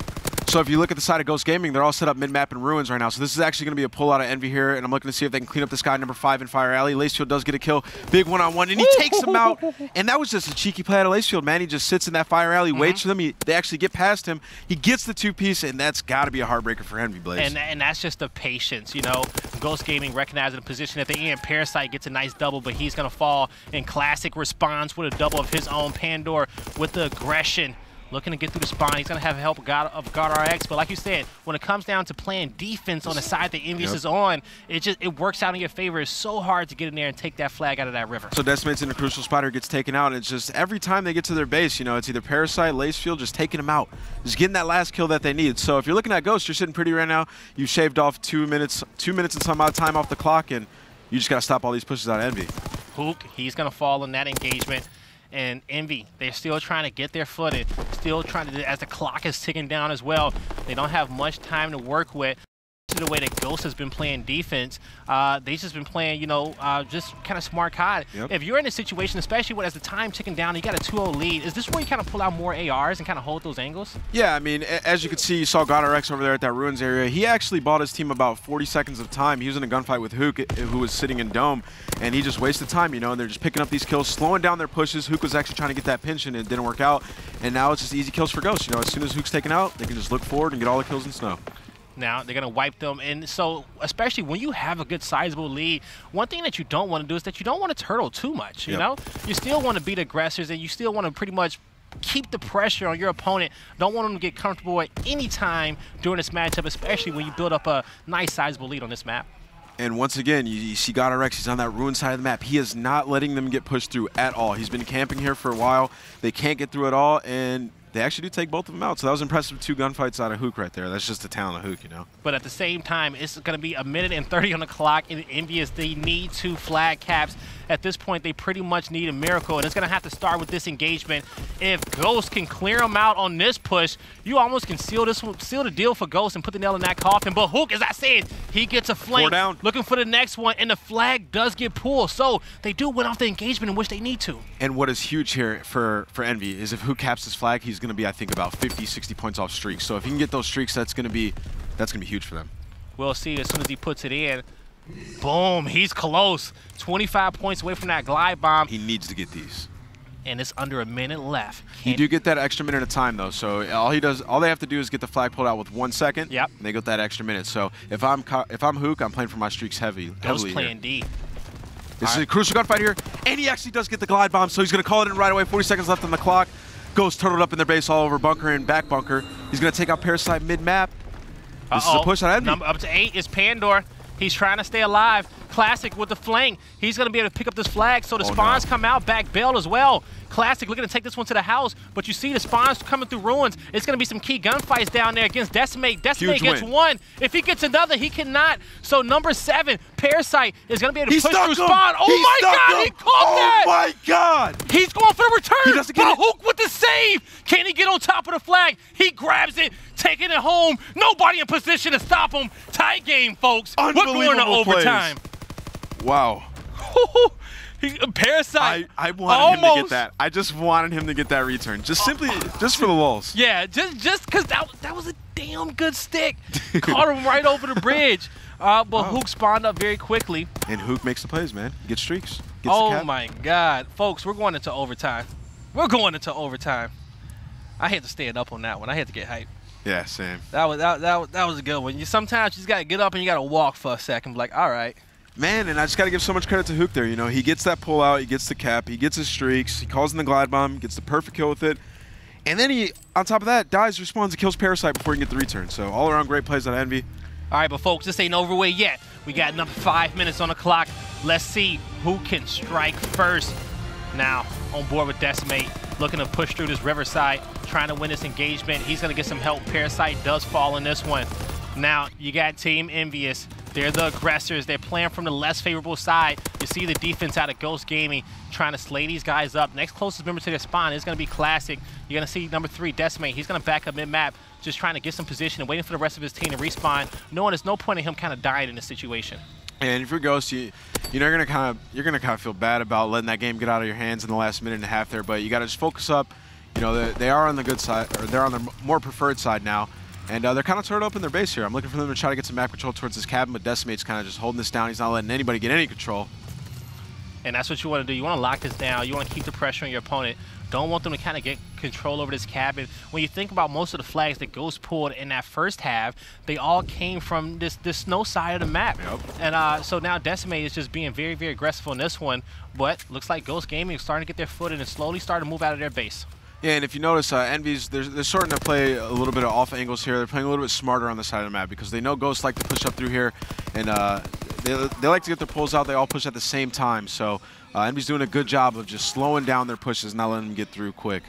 Speaker 2: So if you look at the side of Ghost Gaming, they're all set up mid-map and ruins right now. So this is actually going to be a pull out of Envy here, and I'm looking to see if they can clean up this guy number 5 in Fire Alley. Lacefield does get a kill, big one-on-one, and he takes him out. And that was just a cheeky play out of Lacefield, man. He just sits in that Fire Alley, waits for them. They actually get past him. He gets the 2-piece, and that's got to be a heartbreaker for Envy, Blaze.
Speaker 1: And that's just the patience, you know. Ghost Gaming recognizing the position at the end. Parasite gets a nice double, but he's going to fall. And Classic responds with a double of his own. Pandora with the aggression, looking to get through the spawn. He's going to have help of God RX. But like you said, when it comes down to playing defense on the side that EnVyUs is on, it works out in your favor. It's so hard to get in there and take that flag out of that river.
Speaker 2: So Decimate's in a crucial spot here, gets taken out. And it's just every time they get to their base, you know, it's either Parasite, Lacefield, just taking them out. Just getting that last kill that they need. So if you're looking at Ghost, you're sitting pretty right now. You've shaved off 2 minutes and some odd time off the clock, and you just got to stop all these pushes out of Envy.
Speaker 1: Hook, he's going to fall in that engagement. And Envy, they're still trying to get their footing, still trying to, as the clock is ticking down as well. They don't have much time to work with. The way that Ghost has been playing defense, they've just been playing, you know, just kind of smart COD. If you're in a situation, especially when as the time ticking down, you got a 2-0 lead, is this where you kind of pull out more ARs and kind of hold those angles? Yeah,
Speaker 2: I mean, as you can see, you saw God RX over there at that ruins area. He actually bought his team about 40 seconds of time. He was in a gunfight with Hook, who was sitting in Dome, and he just wasted time, you know, and they're just picking up these kills, slowing down their pushes. Hook was actually trying to get that pinch, and it didn't work out, and now it's just easy kills for Ghost. You know, as soon as Hook's taken out, they can just look forward and get all the kills in snow.
Speaker 1: Now they're going to wipe them. And so especially when you have a good sizable lead, one thing that you don't want to do is that you don't want to turtle too much, you know? You still want to beat aggressors, and you still want to pretty much keep the pressure on your opponent. Don't want them to get comfortable at any time during this matchup, especially when you build up a nice sizable lead on this map.
Speaker 2: And once again, you see Godorex, he's on that ruined side of the map. He is not letting them get pushed through at all. He's been camping here for a while. They can't get through at all, and they actually do take both of them out. So that was impressive. 2 gunfights out of Hook right there. That's just the talent of Hook, you know.
Speaker 1: But at the same time, it's going to be 1:30 on the clock. And EnVyUs, they need 2 flag caps. At this point, they pretty much need a miracle. And it's going to have to start with this engagement. If Ghost can clear them out on this push, you almost can seal the deal for Ghost and put the nail in that coffin. But Hook, as I said, he gets a flank.
Speaker 2: 4 down.
Speaker 1: Looking for the next one, and the flag does get pulled. So they do win off the engagement in which they need to.
Speaker 2: And what is huge here for EnVy is if Hook caps his flag, he's going to be, I think, about 50, 60 points off streaks. So if he can get those streaks, that's going to be huge for them.
Speaker 1: We'll see as soon as he puts it in. Boom, he's close. 25 points away from that glide bomb.
Speaker 2: He needs to get these.
Speaker 1: And it's under a minute left.
Speaker 2: You do get that extra minute of time though. So all they have to do is get the flag pulled out with 1 second.
Speaker 1: Yep.
Speaker 2: And they get that extra minute. So if I'm Hook, I'm playing for my streaks heavily.
Speaker 1: Ghost playing D.
Speaker 2: This is a crucial gunfight here, and he actually does get the glide bomb, so he's going to call it in right away. 40 seconds left on the clock. Ghost turtled up in their base all over bunker and back bunker. He's going to take out Parasite mid-map. This is a push on EnVy.
Speaker 1: Up to 8 is Pandor. He's trying to stay alive. Classic with the flank. He's going to be able to pick up this flag, so the spawns come out. Back bail as well. Classic looking to take this one to the house, but you see the spawns coming through ruins. It's going to be some key gunfights down there against Decimate. Decimate gets 1. If he gets another, he cannot. So number 7, Parasite, is going to be able to push through spawn. Oh my God, he caught that!
Speaker 2: Oh my God!
Speaker 1: He's going for the return.
Speaker 2: He doesn't get it.
Speaker 1: Hook with the save. Can he get on top of the flag? He grabs it, taking it home. Nobody in position to stop him. Tight game, folks. We're going to overtime.
Speaker 2: Wow.
Speaker 1: Parasite.
Speaker 2: I wanted him to get that. I just wanted him to get that return. Just simply, just for the lulz.
Speaker 1: Yeah, just because that was a damn good stick. Caught him right over the bridge. But Hook spawned up very quickly.
Speaker 2: And Hook makes the plays, man. Gets streaks. Gets
Speaker 1: oh my God. Folks, we're going into overtime. We're going into overtime. I had to stand up on that one. I had to get hyped.
Speaker 2: Yeah, same.
Speaker 1: That was a good one. Sometimes you just got to get up and you got to walk for a second. Be like, all right.
Speaker 2: Man, and I just got to give so much credit to Hook there. You know, he gets that pull out, he gets the cap, he gets his streaks, he calls in the glide bomb, gets the perfect kill with it. And then he, on top of that, dies, respawns, and kills Parasite before he can get the return. So all around great plays on EnVy.
Speaker 1: All right, but folks, this ain't over with yet. We got another 5 minutes on the clock. Let's see who can strike first. Now, on board with Decimate, looking to push through this Riverside, trying to win this engagement. He's going to get some help. Parasite does fall in this one. Now, you got Team EnVyUs. They're the aggressors. They're playing from the less favorable side. You see the defense out of Ghost Gaming trying to slay these guys up. Next closest member to their spawn is going to be Classic. You're going to see number 3, Decimate. He's going to back up mid-map, just trying to get some position and waiting for the rest of his team to respawn, knowing there's no point in him kind of dying in this situation.
Speaker 2: And if you're Ghost, you're gonna kind of feel bad about letting that game get out of your hands in the last minute and a half there. But you got to just focus up. You know, they are on the good side, or they're on the more preferred side now. And they're kind of turtled up in their base here. I'm looking for them to try to get some map control towards this cabin, but Decimate's kind of just holding this down. He's not letting anybody get any control.
Speaker 1: And that's what you want to do. You want to lock this down. You want to keep the pressure on your opponent. Don't want them to kind of get control over this cabin. When you think about most of the flags that Ghost pulled in that first half, they all came from this snow side of the map.
Speaker 2: Yep.
Speaker 1: And so now Decimate is just being very, very aggressive on this one. But looks like Ghost Gaming is starting to get their foot in and slowly starting to move out of their base.
Speaker 2: Yeah, and if you notice, EnVyUs, they're starting to play a little bit of off angles here. They're playing a little bit smarter on the side of the map because they know Ghosts like to push up through here, and they like to get their pulls out. They all push at the same time. So EnVyUs doing a good job of just slowing down their pushes, not letting them get through quick.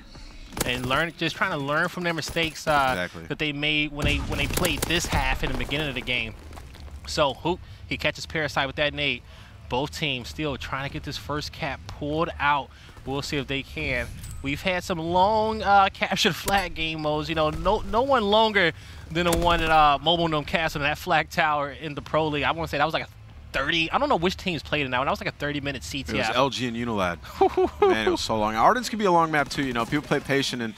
Speaker 1: And just trying to learn from their mistakes that they made when they played this half in the beginning of the game. So Hook, he catches Parasite with that nade. Both teams still trying to get this first cap pulled out. We'll see if they can. We've had some long capture the flag game modes. You know, no one longer than the one at Mobile Gnome Castle and that flag tower in the Pro League. I want to say that was like a 30. I don't know which teams played in that one. That was like a 30-minute CTF.
Speaker 2: It was LG and Unilad. Man, it was so long. Ardennes can be a long map too. You know, people play patient and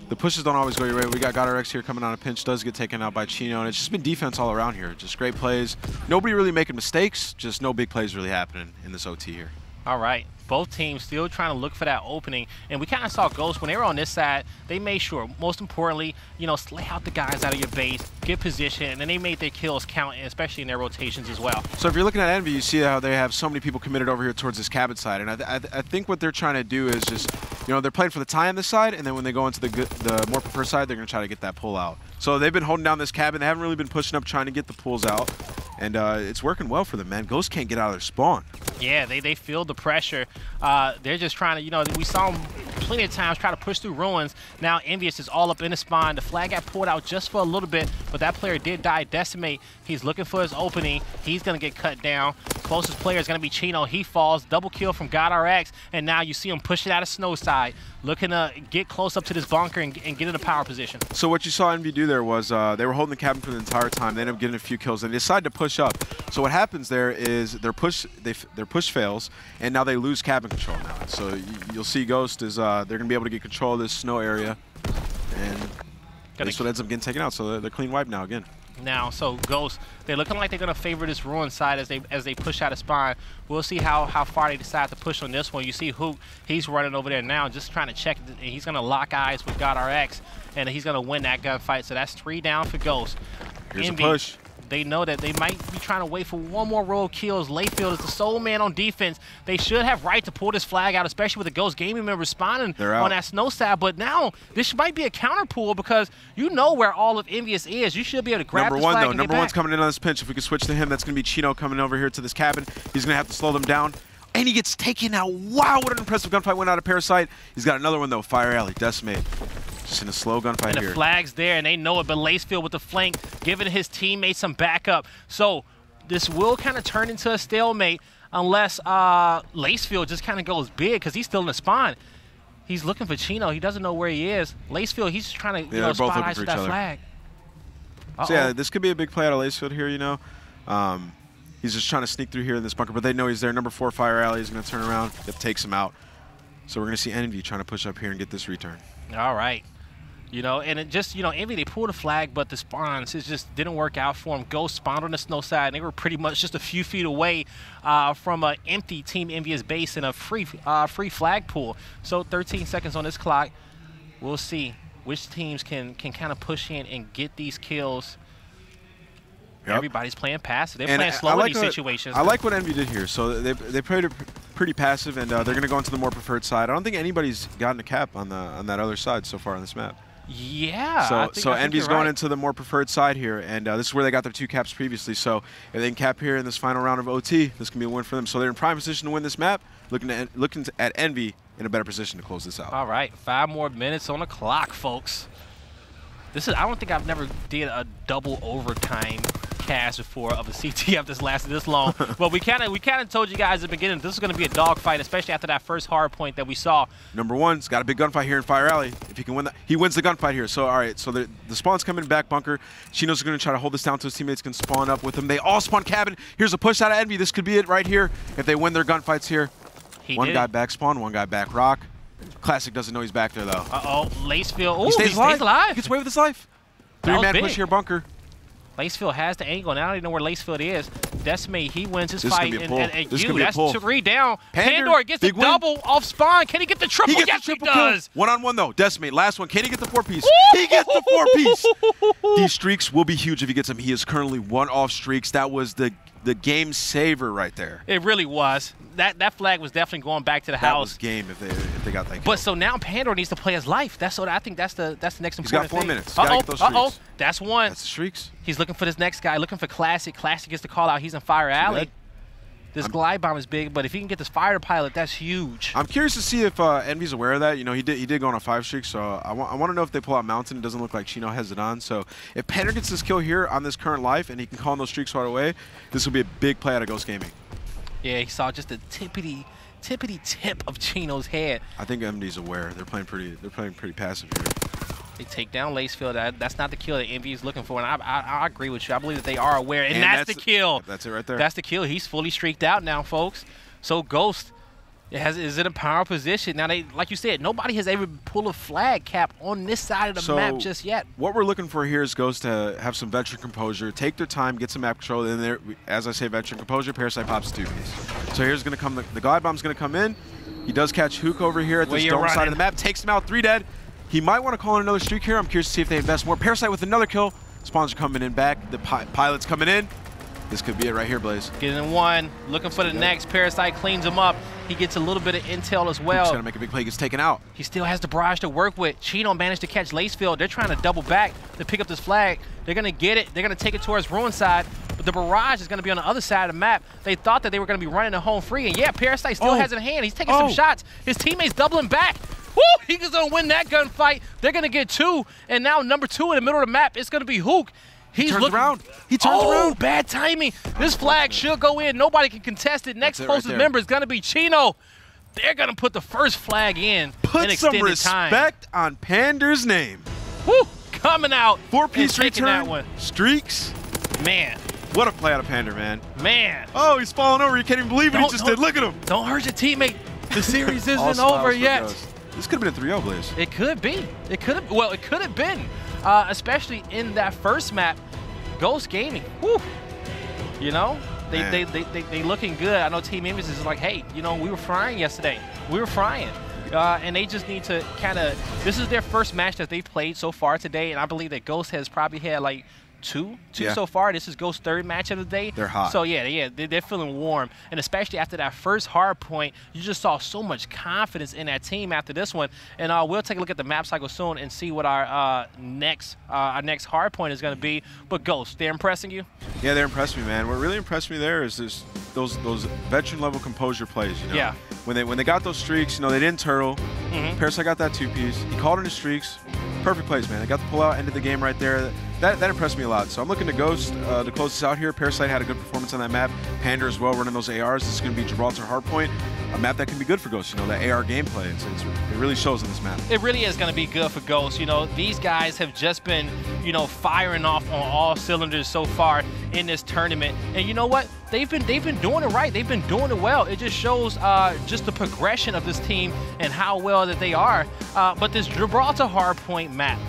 Speaker 2: the pushes don't always go your way. We got Godorex here coming on a pinch, does get taken out by Chino, and it's just been defense all around here. Just great plays. Nobody really making mistakes. Just no big plays really happening in this OT here.
Speaker 1: All right. Both teams still trying to look for that opening. And we kind of saw Ghost when they were on this side, they made sure, most importantly, you know, slay out the guys out of your base, get position, and then they made their kills count, especially in their rotations as well.
Speaker 2: So if you're looking at EnVy, you see how they have so many people committed over here towards this cabin side. And I think what they're trying to do is just, you know, they're playing for the tie on this side, and then when they go into the more preferred side, they're going to try to get that pull out. So they've been holding down this cabin. They haven't really been pushing up, trying to get the pulls out. And it's working well for them, man. Ghost can't get out of their spawn.
Speaker 1: Yeah, they feel the pressure. They're just trying to, you know, we saw them plenty of times try to push through ruins. Now EnVyUs is all up in the spawn. The flag got pulled out just for a little bit, but that player did die. Decimate, he's looking for his opening. He's going to get cut down. Closest player is going to be Chino. He falls. Double kill from GodRx, and now you see him push it out of Snowside, looking to get close up to this bunker and get in a power position.
Speaker 2: So what you saw EnVy do there was they were holding the cabin for the entire time. They ended up getting a few kills, and they decided to push up. So what happens there is their push fails, and now they lose cabin control now. So you'll see Ghost is they're going to be able to get control of this snow area, and that's what ends up getting taken out. So they're clean wipe now again.
Speaker 1: Now, so Ghost, they're looking like they're going to favor this ruin side as they push out of spawn. We'll see how far they decide to push on this one. You see Hook, he's running over there now, just trying to check. And he's going to lock eyes with GodRx, and he's going to win that gunfight. So that's 3 down for Ghost.
Speaker 2: Here's a push.
Speaker 1: They know that they might be trying to wait for one more row of kills. Layfield is the sole man on defense. They should have right to pull this flag out, especially with the Ghost Gaming member responding on that snow side. But now this might be a counter pull because you know where all of EnVyUs is. You should be able to grab this flag and get
Speaker 2: Number
Speaker 1: back.
Speaker 2: one's coming in on this pinch. If we can switch to him, that's going to be Chino coming over here to this cabin. He's going to have to slow them down. And he gets taken out. Wow, what an impressive gunfight went out of Parasite. He's got another one, though. Fire Alley, Decimate. Just in a slow gunfight here.
Speaker 1: And the flag's there, and they know it, but Lacefield with the flank, giving his teammates some backup. So this will kind of turn into a stalemate unless Lacefield just kind of goes big because he's still in the spawn. He's looking for Chino. He doesn't know where he is. Lacefield, he's just trying to spot eyes with that flag.
Speaker 2: So yeah, this could be a big play out of Lacefield here, you know. He's just trying to sneak through here in this bunker, but they know he's there. Number 4 Fire Alley is going to turn around. It takes him out. So we're going to see EnVy trying to push up here and get this return.
Speaker 1: All right. You know, and it just, you know, EnVy, they pulled a flag, but the spawns, it just didn't work out for them. Ghost spawned on the snow side, and they were pretty much just a few feet away from an empty Team EnVyUs base and a free flag pool. So 13 seconds on this clock. We'll see which teams can kind of push in and get these kills. Yep. Everybody's playing passive. They're playing slow in these situations.
Speaker 2: I like what EnVy did here. So they played it pretty passive, and they're going to go into the more preferred side. I don't think anybody's gotten a cap on that other side so far on this map.
Speaker 1: Yeah.
Speaker 2: So EnVy's going into the more preferred side here, and this is where they got their 2 caps previously. So if they can cap here in this final round of OT, this can be a win for them. So they're in prime position to win this map, looking at EnVy in a better position to close this out.
Speaker 1: All right, 5 more minutes on the clock, folks. I don't think I've never did a double overtime cast before of a CTF that's lasted this long. But we kind of told you guys at the beginning this is going to be a dogfight, especially after that first hard point that we saw.
Speaker 2: Number 1's got a big gunfight here in Fire Alley. If he can win that, he wins the gunfight here. So all right, so the spawn's coming back bunker. Chino's going to try to hold this down so his teammates can spawn up with him. They all spawn cabin. Here's a push out of EnVy. This could be it right here if they win their gunfights here. One guy back spawn, 1 guy back rock. Classic doesn't know he's back there though.
Speaker 1: Lacefield.
Speaker 2: He stays alive. He gets away with his life. 3-man push here bunker.
Speaker 1: Lacefield has the angle, and I don't even know where Lacefield is. Decimate, he wins his fight.
Speaker 2: That's
Speaker 1: 3 down. Pandora gets the double off spawn. Can he get the triple? Yes, he does.
Speaker 2: 1-on-1 though. Decimate, last one. Can he get the 4-piece? He gets the 4-piece. These streaks will be huge if he gets them. He is currently 1 off streaks. That was the game saver right there.
Speaker 1: It really was. That flag was definitely going back to the house.
Speaker 2: That was game if they got that kill.
Speaker 1: But so now Pandora needs to play his life. I think that's the next important thing.
Speaker 2: He's got 4 minutes.
Speaker 1: That's 1.
Speaker 2: That's the streaks.
Speaker 1: He's looking for this next guy, looking for Classic. Classic gets the call out. He's in Fire Alley. This glide bomb is big, but if he can get this fighter pilot, that's huge.
Speaker 2: I'm curious to see if EnVy's aware of that. You know, he did go on a 5 streak, so I want to know if they pull out Mountain. It doesn't look like Chino has it on. So if Pandora gets this kill here on this current life and he can call in those streaks right away, this will be a big play out of Ghost Gaming.
Speaker 1: Yeah, he saw just a tippity tip of Chino's head.
Speaker 2: I think EnVy's aware. They're playing pretty passive here.
Speaker 1: They take down Lacefield. That's not the kill that EnVy is looking for, and I agree with you. I believe that they are aware, and that's the kill.
Speaker 2: That's it right there.
Speaker 1: That's the kill. He's fully streaked out now, folks. So Ghost, Is it a power position? Now, like you said, nobody has ever pulled a flag cap on this side of the map just yet.
Speaker 2: What we're looking for here is Ghost to have some veteran composure, take their time, get some map control. And there, as I say, veteran composure, Parasite pops 2-piece. So here's going to come, the glide bomb's going to come in. He does catch Hook over here at this dome side of the map, takes him out, 3 dead. He might want to call in another streak here. I'm curious to see if they invest more. Parasite with another kill. Spawns are coming in back. The pilot's coming in. This could be it right here, Blaze.
Speaker 1: Getting in one, looking for the next. Parasite cleans him up. He gets a little bit of intel as well.
Speaker 2: He's going to make a big play. He gets taken out.
Speaker 1: He still has the barrage to work with. Chino managed to catch Lacefield. They're trying to double back to pick up this flag. They're going to get it. They're going to take it towards Ruin side. But the barrage is going to be on the other side of the map. They thought that they were going to be running the home free. And yeah, Parasite still has it in hand. He's taking some shots. His teammates doubling back. Woo! He's going to win that gunfight. They're going to get 2. And now number 2 in the middle of the map, it's going to be Hook.
Speaker 2: He turns around. He turns around.
Speaker 1: Bad timing. This flag should go in. Nobody can contest it. Next closest member is going to be Chino. They're going to put the first flag in
Speaker 2: Put some respect on Pander's name.
Speaker 1: Woo! Coming out.
Speaker 2: 4-piece return. That one. Streaks.
Speaker 1: Man.
Speaker 2: What a play out of Pander, man.
Speaker 1: Man.
Speaker 2: Oh, he's falling over. You can't even believe what he just did. Look at him.
Speaker 1: Don't hurt your teammate. The series isn't over yet.
Speaker 2: This could have been a 3-0, Blaze.
Speaker 1: It could be. It could have. Well, it could have been. Especially in that first map. Ghost Gaming, whew, you know, they looking good. I know Team EnVyUs is like, hey, you know, we were frying yesterday. We were frying. And they just need to kind of, this is their first match that they've played so far today, and I believe that Ghost has probably had like two so far. This is Ghost's 3rd match of the day.
Speaker 2: They're hot.
Speaker 1: So yeah, they're feeling warm, and especially after that first hard point, you just saw so much confidence in that team after this one. And we'll take a look at the map cycle soon and see what our next hard point is going to be. But Ghost, they're impressing you?
Speaker 2: Yeah, they're impressing me, man. What really impressed me there is those veteran level composure plays. You know?
Speaker 1: Yeah.
Speaker 2: When they got those streaks, you know, they didn't turtle. Parasite got that 2-piece. He called in his streaks. Perfect plays, man. They got the pull out, ended the game right there. That impressed me a lot. So I'm looking to Ghost to close this out here. Parasite had a good performance on that map. Pander as well, running those ARs. This is going to be Gibraltar Hardpoint, a map that can be good for Ghost. You know, the AR gameplay. It really shows in this map.
Speaker 1: It really is going to be good for Ghost. You know, these guys have just been, you know, firing off on all cylinders so far in this tournament. And you know what? They've been doing it right. They've been doing it well. It just shows just the progression of this team and how well that they are. But this Gibraltar Hardpoint map,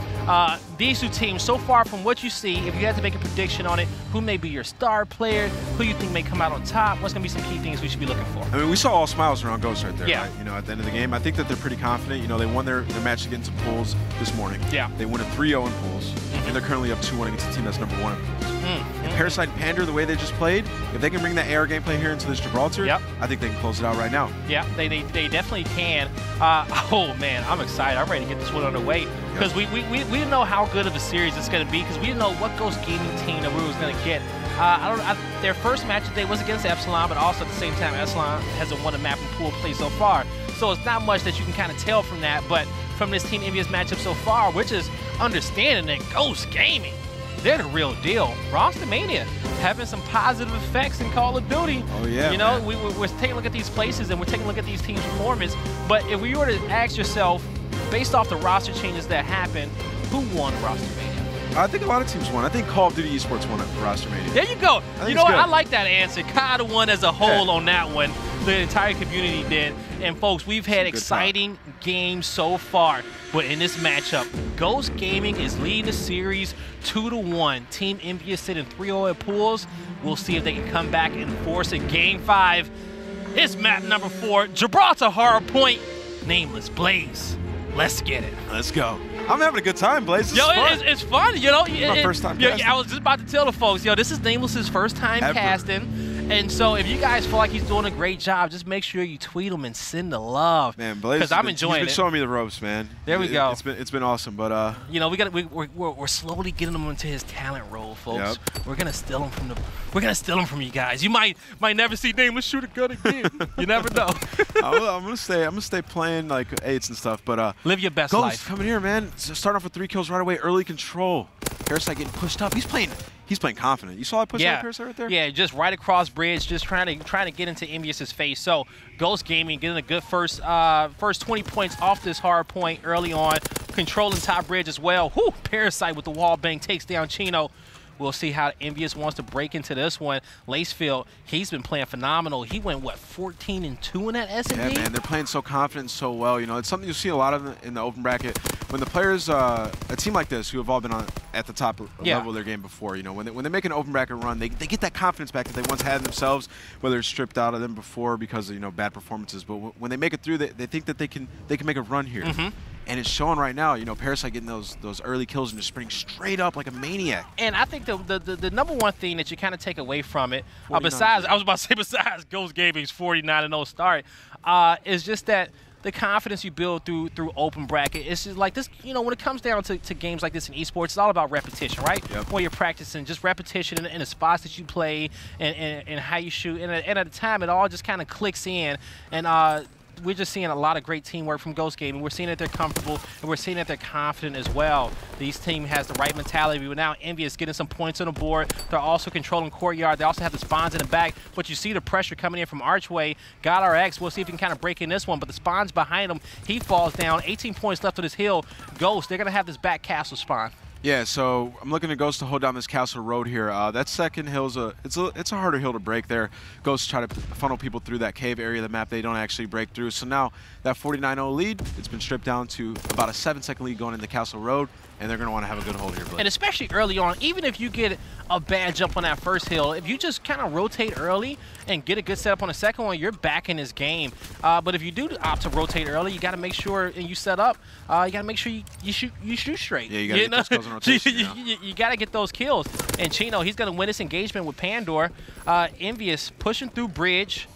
Speaker 1: these two teams, so far from what you see, if you had to make a prediction on it, who may be your star player, who you think may come out on top, what's going to be some key things we should be looking for?
Speaker 2: I mean, we saw all smiles around Ghost right there,
Speaker 1: yeah.
Speaker 2: Right? You know, at the end of the game, I think that they're pretty confident. You know, they won their match to get into pools this morning.
Speaker 1: Yeah.
Speaker 2: They win a 3-0 in pools, and they're currently up 2-1 against the team that's #1 in pools. And Parasite and Pander, the way they just played, if they can bring that AR gameplay here into this Gibraltar, I think they can close it out right now.
Speaker 1: Yeah, they definitely can. Oh, man, I'm excited. I'm ready to get this one underway because we didn't know how good of a series it's going to be because we didn't know what Ghost Gaming team that we was going to get. Their first match today was against Epsilon, but also at the same time, Epsilon hasn't won a map in pool play so far. So it's not much that you can kind of tell from that, but from this Team EnVyUs matchup so far, we're just understanding that Ghost Gaming, they're the real deal. Rostermania having some positive effects in Call of Duty.
Speaker 2: Oh, yeah.
Speaker 1: You know, we're taking a look at these places and we're taking a look at these teams' performance. But if we were to ask yourself, based off the roster changes that happened, who won Rostermania?
Speaker 2: I think a lot of teams won. I think Call of Duty Esports won at Rostermania.
Speaker 1: There you go. You know what? I like that answer. Kind of won as a whole on that one. The entire community did. And folks, we've had exciting games so far. But in this matchup, Ghost Gaming is leading the series 2-1. Team EnVyUs sitting 3-0 at pools. We'll see if they can come back and force a Game 5. It's map number 4, Gibraltar Hardpoint, Nameless Blaze. Let's get it.
Speaker 2: Let's go. I'm having a good time, Blaze.
Speaker 1: Yo, it's fun. You know,
Speaker 2: my first time casting.
Speaker 1: I was just about to tell the folks, yo, this is Nameless's first time casting. And so if you guys feel like he's doing a great job, just make sure you tweet him and send the love.
Speaker 2: Man, Blaze,
Speaker 1: because I'm enjoying it.
Speaker 2: He's been showing me the ropes, man.
Speaker 1: There we go.
Speaker 2: It's been awesome, but
Speaker 1: you know, we're slowly getting him into his talent role, folks.
Speaker 2: Yep.
Speaker 1: We're gonna steal him from you guys. You might never see Nameless shoot a gun again. You never know.
Speaker 2: I'm gonna stay playing like 8s and stuff, but
Speaker 1: live your best
Speaker 2: Ghost
Speaker 1: life.
Speaker 2: Coming here, man. Starting off with 3 kills right away, early control. Parasite getting pushed up. He's playing confident. You saw that push up Parasite right there?
Speaker 1: Yeah, just right across bridge, just trying to get into EnVyUs' face. So Ghost Gaming getting a good first 20 points off this hard point early on, controlling top bridge as well. Whew, Parasite with the wall bang takes down Chino. We'll see how EnVyUs wants to break into this one. Lacefield, he's been playing phenomenal. He went, what, 14-2 in that S&D?
Speaker 2: Yeah, man, they're playing so confident, so well. You know, it's something you see a lot of in the open bracket. When the players, a team like this, who have all been at the top level of their game before, you know, when they make an open bracket run, they get that confidence back that they once had in themselves, whether it's stripped out of them before because of, you know, bad performances. But when they make it through, they think that they can make a run here. And it's showing right now, you know, Parasite getting those early kills and just sprinting straight up like a maniac.
Speaker 1: And I think the number one thing that you kind of take away from it, besides, I was about to say besides Ghost Gaming's 49-0 start, is just that the confidence you build through open bracket. It's just like this, you know, when it comes down to games like this in esports, it's all about repetition, right? Where you're practicing, just repetition in the spots that you play and how you shoot. And at the time, it all just kind of clicks in. And we're just seeing a lot of great teamwork from Ghost Gaming. We're seeing that they're comfortable, and we're seeing that they're confident as well. These team has the right mentality. But now EnVyUs getting some points on the board. They're also controlling courtyard. They also have the spawns in the back. But you see the pressure coming in from Archway. Got RX. We'll see if he can kind of break in this one. But the spawns behind him, he falls down. 18 points left on his hill. Ghost, they're going to have this back castle spawn.
Speaker 2: Yeah, so I'm looking at Ghost to hold down this castle road here. That second hill's it's a harder hill to break there. Ghost try to funnel people through that cave area of the map. They don't actually break through. So now that 49-0 lead, it's been stripped down to about a 7-second lead going into Castle Road, and they're going to want to have a good hold here.
Speaker 1: And especially early on, even if you get a bad jump on that first hill, if you just kind of rotate early and get a good setup on the second one, you're back in this game. But if you do opt to rotate early, you got to make sure, and you set up, you got to make sure you shoot straight.
Speaker 2: Yeah, you got to get those kills in rotation.
Speaker 1: You got to get those kills. And Chino, he's going to win this engagement with Pandora. EnVyUs pushing through bridge.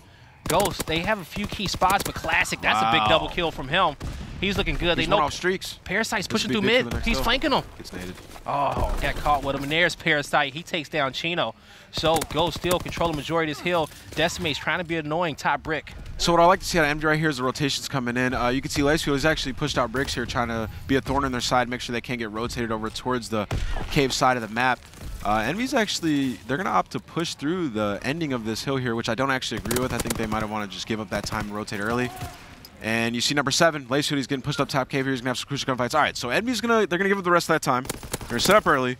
Speaker 1: Ghost, they have a few key spots, but Classic, that's a big double kill from him. He's looking good.
Speaker 2: He's
Speaker 1: they know
Speaker 2: off streaks.
Speaker 1: Parasite's pushing through mid. He's flanking him.
Speaker 2: Gets naded.
Speaker 1: Oh, got caught with him. And there's Parasite. He takes down Chino. So Ghost still controlling majority of this hill. Decimate's trying to be annoying. Top brick.
Speaker 2: So what I like to see out of MD right here is the rotations coming in. You can see Lacefield has actually pushed out bricks here, trying to be a thorn in their side, make sure they can't get rotated over towards the cave side of the map. EnVyUs actually, they're going to opt to push through the ending of this hill here, which I don't actually agree with. I think they might have wanted to just give up that time and rotate early. And you see number 7, Lacefield, he's getting pushed up top cave here. He's going to have some crucial gunfights. All right, so EnVyUs they're going to give up the rest of that time. They're going to set up early.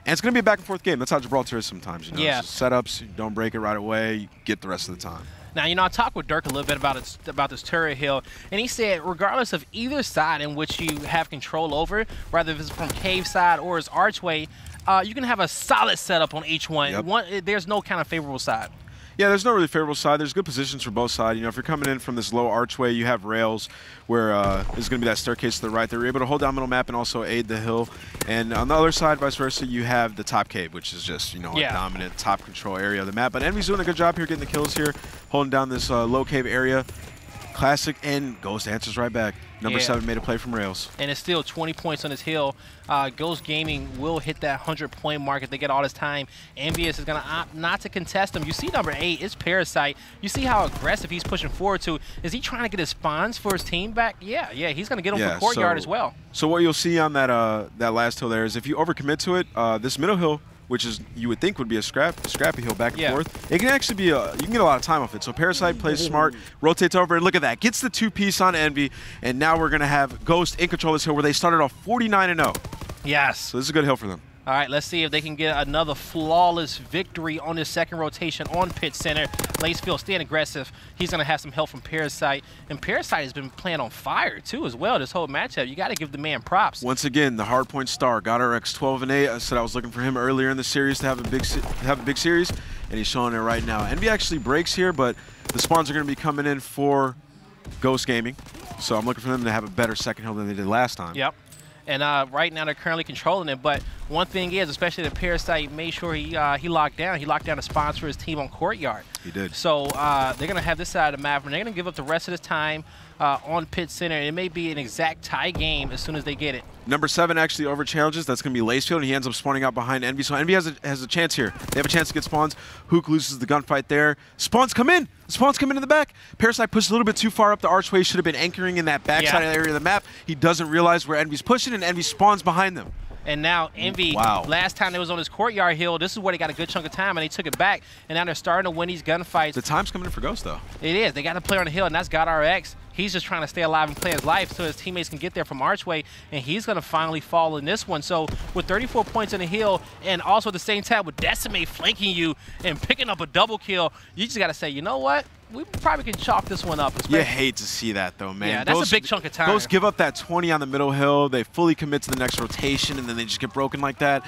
Speaker 2: And it's going to be a back and forth game. That's how Gibraltar is sometimes, you know.
Speaker 1: Yeah.
Speaker 2: It's just setups, you don't break it right away, you get the rest of the time.
Speaker 1: Now, you know, I talked with Dirk a little bit about this turret hill, and he said regardless of either side in which you have control over, whether it's from cave side or it's archway, you can have a solid setup on each one.
Speaker 2: Yep.
Speaker 1: There's no kind of favorable side.
Speaker 2: Yeah, there's no really favorable side. There's good positions for both sides. You know, if you're coming in from this low archway, you have rails where there's going to be that staircase to the right. They're able to hold down middle map and also aid the hill. And on the other side, vice versa, you have the top cave, which is just, you know, a dominant top control area of the map. But EnVyUs doing a good job here getting the kills here, holding down this low cave area. Classic, and Ghost answers right back. Number 7 made a play from rails.
Speaker 1: And it's still 20 points on this hill. Ghost Gaming will hit that 100-point mark if they get all this time. EnVyUs is going to opt not to contest them. You see number 8, it's Parasite. You see how aggressive he's pushing forward to. Is he trying to get his spawns for his team back? Yeah, he's going to get them for courtyard as well.
Speaker 2: So what you'll see on that last hill there is if you overcommit to it, this middle hill, which is you would think would be a scrappy hill back and forth. It can actually be you can get a lot of time off it. So Parasite plays smart, rotates over, and look at that, gets the 2-piece on Envy, and now we're gonna have Ghost in control of this hill where they started off 49-0.
Speaker 1: Yes.
Speaker 2: So this is a good hill for them.
Speaker 1: All right, let's see if they can get another flawless victory on this second rotation on pit center. Lacefield staying aggressive. He's going to have some help from Parasite. And Parasite has been playing on fire, too, as well, this whole matchup. You got to give the man props.
Speaker 2: Once again, the Hardpoint star got RX 12-8. I said I was looking for him earlier in the series to have a big series, and he's showing it right now. Envy actually breaks here, but the spawns are going to be coming in for Ghost Gaming. So I'm looking for them to have a better second hill than they did last time.
Speaker 1: Yep. And right now they're currently controlling it. But one thing is, especially the Parasite made sure he locked down. He locked down the spawns for his team on courtyard.
Speaker 2: He did.
Speaker 1: So they're going to have this side of the map, and they're going to give up the rest of this time on pit center. It may be an exact tie game as soon as they get it.
Speaker 2: Number 7 actually over challenges. That's going to be Lacefield, and he ends up spawning out behind Envy. So Envy has a chance here. They have a chance to get spawns. Hook loses the gunfight there. Spawns come in. Spawns come into the back. Parasite pushed a little bit too far up the archway. Should have been anchoring in that backside area of the map. He doesn't realize where Envy's pushing, and Envy spawns behind them.
Speaker 1: And now Envy, last time they was on his courtyard hill, this is where they got a good chunk of time, and they took it back, and now they're starting to win these gunfights.
Speaker 2: The time's coming in for Ghost, though.
Speaker 1: It is. They got to play on the hill, and that's got RX. He's just trying to stay alive and play his life so his teammates can get there from Archway, and he's going to finally fall in this one. So with 34 points in the hill, and also at the same time with Decimate flanking you and picking up a double kill, you just got to say, you know what? We probably can chalk this one up.
Speaker 2: You hate to see that, though, man.
Speaker 1: Yeah, that's a big chunk of time.
Speaker 2: Ghosts give up that 20 on the middle hill. They fully commit to the next rotation, and then they just get broken like that.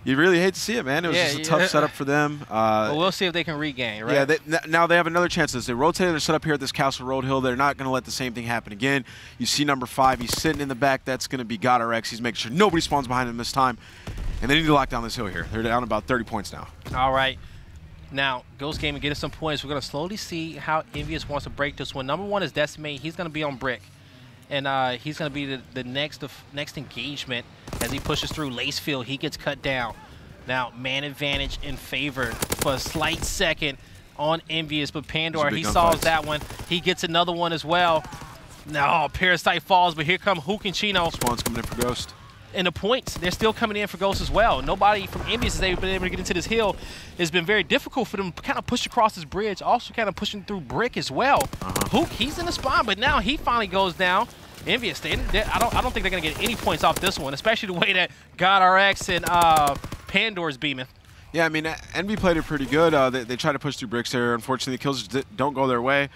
Speaker 2: You really hate to see it, man. It was just a tough setup for them.
Speaker 1: Well, we'll see if they can regain, right?
Speaker 2: Yeah, now they have another chance. They rotated their setup here at this Castle Road Hill. They're not going to let the same thing happen again. You see number 5. He's sitting in the back. That's going to be GodRx. He's making sure nobody spawns behind him this time. And they need to lock down this hill here. They're down about 30 points now.
Speaker 1: All right. Now, Ghost Gaming getting some points. We're going to slowly see how EnVyUs wants to break this one. Number 1 is Decimate. He's going to be on Brick. And he's going to be the next engagement as he pushes through Lacefield. He gets cut down. Now, man advantage in favor for a slight second on EnVyUs, but Pandora, he solves that one. He gets another one as well. No, Parasite falls, but here come Hook and Chino.
Speaker 2: Spawn's coming in for Ghost.
Speaker 1: And the points, they're still coming in for Ghost as well. Nobody from EnVyUs has been able to get into this hill. It's been very difficult for them to kind of push across this bridge, also kind of pushing through Brick as well. Hook, he's in the spawn, but now he finally goes down. EnVyUs, I don't think they're going to get any points off this one, especially the way that GodRx and Pandora's beaming.
Speaker 2: Yeah, I mean, Envy played it pretty good. They tried to push through bricks there. Unfortunately, the kills don't go their way.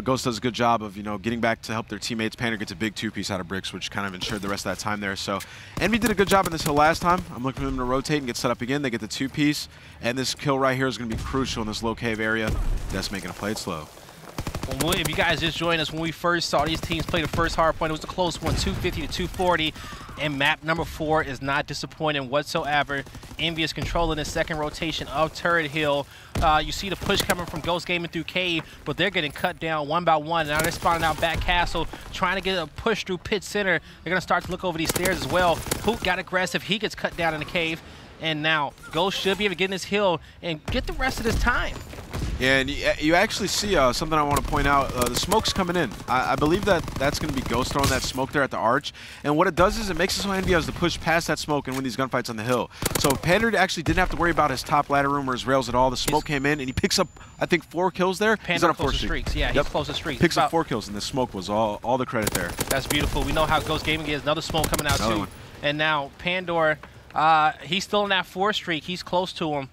Speaker 2: Ghost does a good job of, getting back to help their teammates. Pandora gets a big 2-piece out of bricks, which kind of ensured the rest of that time there. So Envy did a good job in this hill last time. I'm looking for them to rotate and get set up again. They get the 2-piece, and this kill right here is going to be crucial in this low cave area. That's making it play it slow.
Speaker 1: Well, if you guys just joined us, when we first saw these teams play the first hardpoint, it was a close one, 250 to 240. And map number 4 is not disappointing whatsoever. EnVyUs controlling the second rotation of Turret Hill. You see the push coming from Ghost Gaming through Cave, but they're getting cut down one by one. Now they're spawning out back Castle, trying to get a push through Pit Center. They're going to start to look over these stairs as well. Hook got aggressive. He gets cut down in the cave. And now Ghost should be able to get in this hill and get the rest of this time.
Speaker 2: Yeah, and you actually see something I want to point out. The smoke's coming in. I believe that's going to be Ghost throwing that smoke there at the arch. And what it does is it makes it so EnVyUs has to push past that smoke and win these gunfights on the hill. So Pandora actually didn't have to worry about his top ladder room or his rails at all. The smoke came in, and he picks up, I think, 4 kills there.
Speaker 1: He's on a 4 streaks. Yeah, he's close to streaks.
Speaker 2: Picks up 4 kills, and the smoke was all the credit there.
Speaker 1: That's beautiful. We know how Ghost Gaming is. Another smoke coming out, too. And now Pandora, he's still in that 4 streak. He's close to him.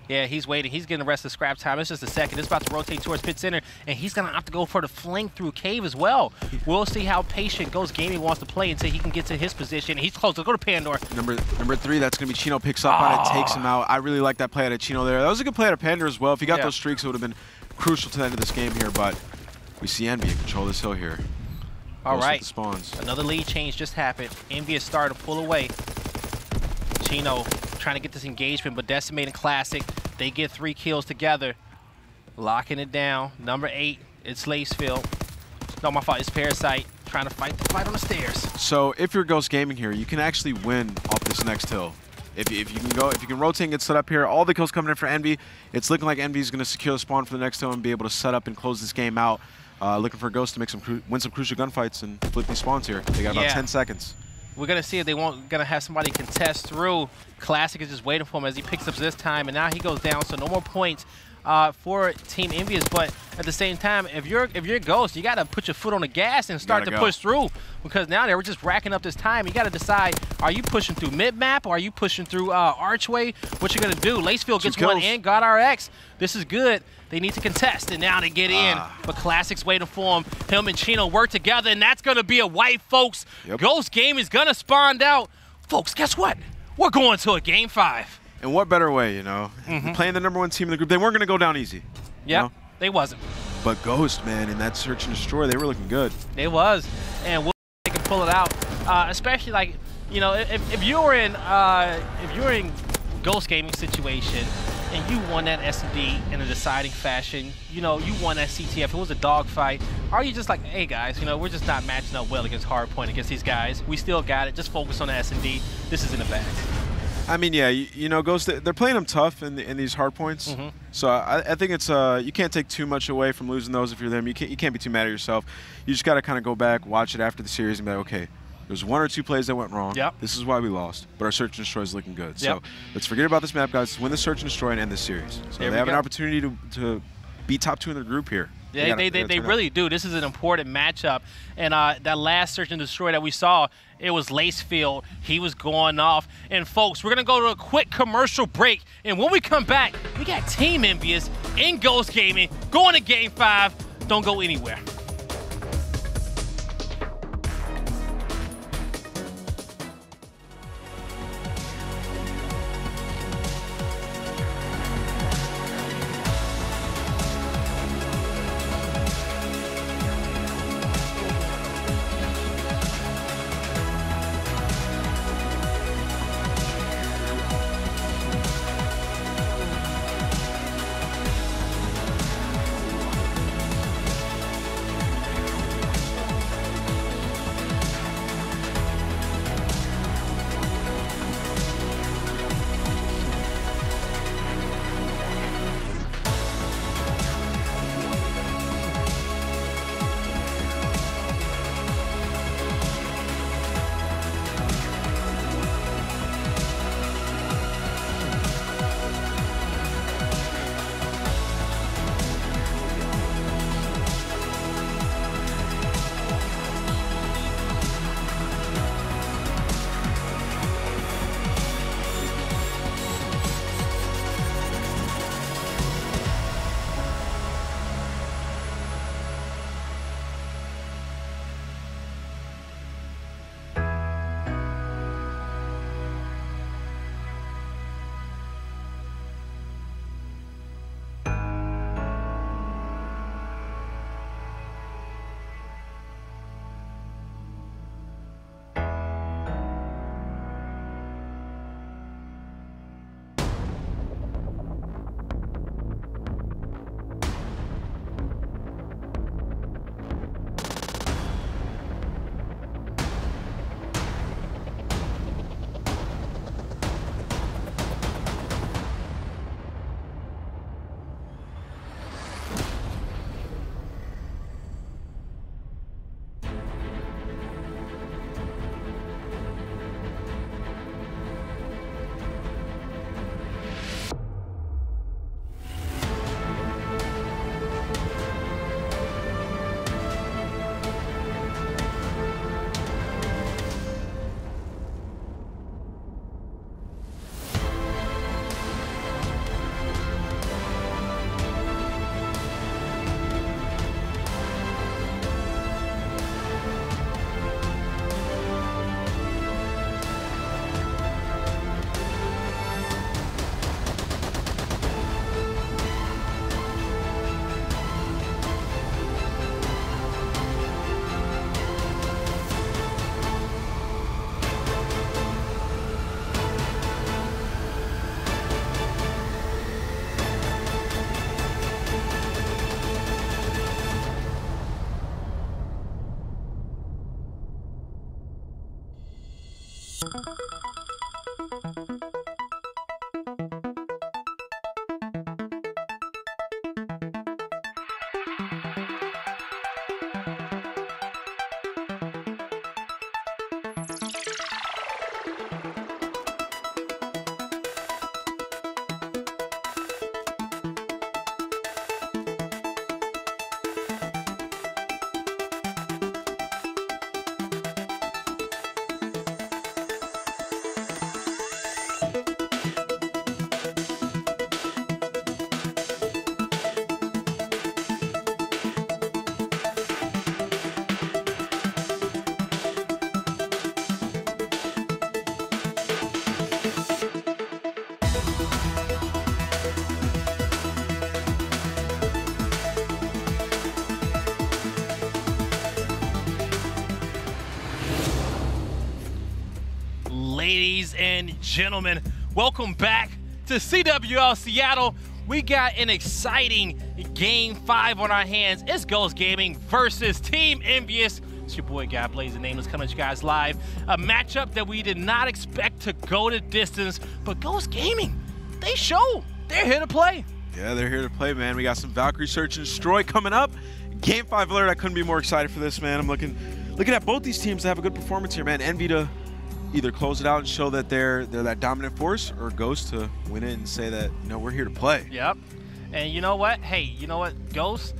Speaker 1: Yeah, he's waiting. He's getting the rest of the scrap time. It's just a second. It's about to rotate towards Pit Center, and he's going to have to go for the fling through Cave as well. We'll see how patient Ghost Gaming wants to play until he can get to his position. He's close. Let's go to Pandora.
Speaker 2: Number 3, that's going to be Chino picks up on it, takes him out. I really like that play out of Chino there. That was a good play out of Pandora as well. If he got those streaks, it would have been crucial to the end of this game here, but we see Envy control this hill here.
Speaker 1: All right.
Speaker 2: The spawns.
Speaker 1: Another lead change just happened. EnVyUs started to pull away. Chino trying to get this engagement, but Decimating Classic. They get 3 kills together. Locking it down. Number 8, it's Lacefield. No, my fault, it's Parasite. Trying to fight the fight on the stairs.
Speaker 2: So if you're Ghost Gaming here, you can actually win off this next hill. If you can rotate and get set up here, all the kills coming in for Envy. It's looking like Envy is going to secure the spawn for the next hill and be able to set up and close this game out. Looking for Ghost to make win some crucial gunfights and flip these spawns here. They got about 10 seconds.
Speaker 1: We're going to see if they won't going to have somebody contest through. Classic is just waiting for him as he picks up this time, and now he goes down, so no more points for Team EnVyUs. But at the same time, if you're Ghost, you got to put your foot on the gas and start to push through, because now they were just racking up this time. You got to decide, are you pushing through mid-map or are you pushing through Archway? What you going to do? Lacefield gets 1 in, GodRx. This is good. They need to contest, and now they get in. But Classic's waiting for him. Him and Chino work together, and that's going to be a wipe, folks. Ghost Game is going to spawn out. Folks, guess what? We're going to a Game 5.
Speaker 2: And what better way, Playing the number 1 team in the group. They weren't going to go down easy.
Speaker 1: Yeah, they wasn't.
Speaker 2: But Ghost, man, in that search and destroy, they were looking good.
Speaker 1: They was. And we'll they can pull it out. Especially, like, if you're in Ghost Gaming situation, and you won that S&D in a deciding fashion, you won that CTF, it was a dogfight, are you just like, hey guys, we're just not matching up well against Hardpoint, against these guys, we still got it, just focus on the S&D, this is in the bag?
Speaker 2: I mean, yeah, Ghost, they're playing them tough in these hardpoints, so I think it's, you can't take too much away from losing those if you're them. You can't be too mad at yourself. You just got to kind of go back, watch it after the series and be like, okay, there's 1 or 2 plays that went wrong. This is why we lost, but our search and destroy is looking good. So let's forget about this map, guys. Let's win the search and destroy and end this series. So they have an opportunity to be top 2 in the group here.
Speaker 1: They really do. This is an important matchup. And that last search and destroy that we saw, it was Lacefield. He was going off. And folks, we're going to go to a quick commercial break. And when we come back, we got Team EnVyUs in Ghost Gaming going to Game 5. Don't go anywhere. Ladies and gentlemen, welcome back to CWL Seattle. We got an exciting Game 5 on our hands. It's Ghost Gaming versus Team EnVyUs. It's your boy, God Blaze, the Nameless, coming at you guys live. A matchup that we did not expect to go the distance, but Ghost Gaming, they show they're here to play.
Speaker 2: Yeah, they're here to play, man. We got some Valkyrie Search and Destroy coming up. Game 5 alert. I couldn't be more excited for this, man. I'm looking at both these teams to have a good performance here, man. Envy to either close it out and show that they're that dominant force, or Ghost to win it and say that, you know, we're here to play.
Speaker 1: Yep. And you know what? Hey, you know what? Ghost,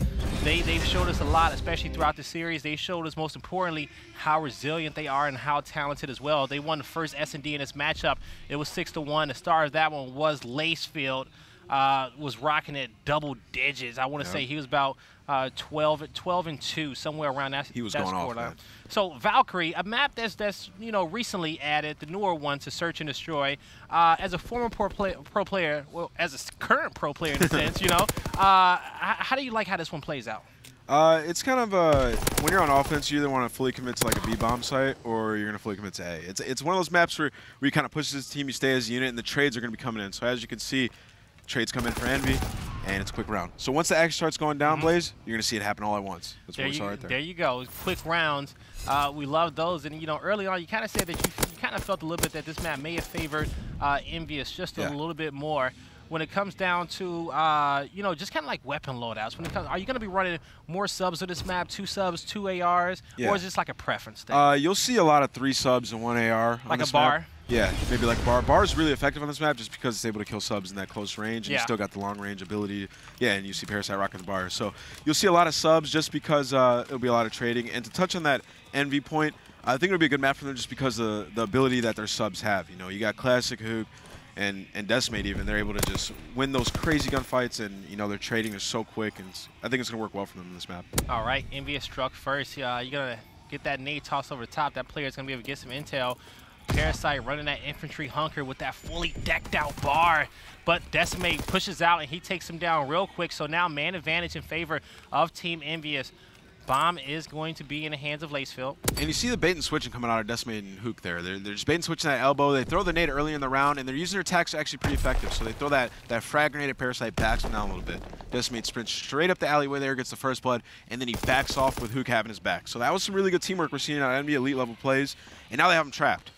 Speaker 1: they've showed us a lot, especially throughout the series. They showed us, most importantly, how resilient they are and how talented as well. They won the first S&D in this matchup. It was 6-1. The star of that one was Lacefield. Was rocking at double digits. I want to say he was about 12-2, somewhere around that.
Speaker 2: He was going off, man.
Speaker 1: So Valkyrie, a map that's recently added, the newer one, to Search and Destroy. As a former pro player, well, as a current pro player in a sense, how do you like how this one plays out?
Speaker 2: It's kind of when you're on offense, you either want to fully commit to like a B bomb site or you're going to fully commit to A. It's one of those maps where you kind of push this team, you stay as a unit, and the trades are going to be coming in. So as you can see, trades come in for Envy, and it's a quick round. So once the action starts going down, Blaze, you're going to see it happen all at once. That's what we saw right there.
Speaker 1: There you go. Quick rounds. We love those. And, early on, you kind of said that you kind of felt a little bit that this map may have favored EnVyUs just a little bit more. When it comes down to, just kind of like weapon loadouts, are you going to be running more subs to this map, 2 subs, 2 ARs, or is this like a preference thing?
Speaker 2: You'll see a lot of 3 subs and 1 AR on this
Speaker 1: bar?
Speaker 2: Map. Yeah, maybe like bar. Bar is really effective on this map just because it's able to kill subs in that close range, and you still got the long range ability. Yeah, and you see Parasite rocking the bar. So you'll see a lot of subs just because it'll be a lot of trading. And to touch on that Envy point, I think it'll be a good map for them just because of the ability that their subs have. You got Classic, Hook, and Decimate even. They're able to just win those crazy gunfights, and their trading is so quick, and I think it's going to work well for them in this map. All
Speaker 1: right, EnVyUs struck first. You're going to get that nade toss over the top. That player's going to be able to get some intel. Parasite running that infantry hunker with that fully decked out bar, but Decimate pushes out and he takes him down real quick. So now man advantage in favor of Team EnVyUs. Bomb is going to be in the hands of Lacefield.
Speaker 2: And you see the bait and switching coming out of Decimate and Hook there. They're just bait and switching that elbow. They throw the nade early in the round, and they're using their attacks actually pretty effective. So they throw that frag grenade at Parasite, backs him down a little bit. Decimate sprints straight up the alleyway there, gets the first blood, and then he backs off with Hook having his back. So that was some really good teamwork we're seeing out of Envy elite level plays, and now they have him trapped.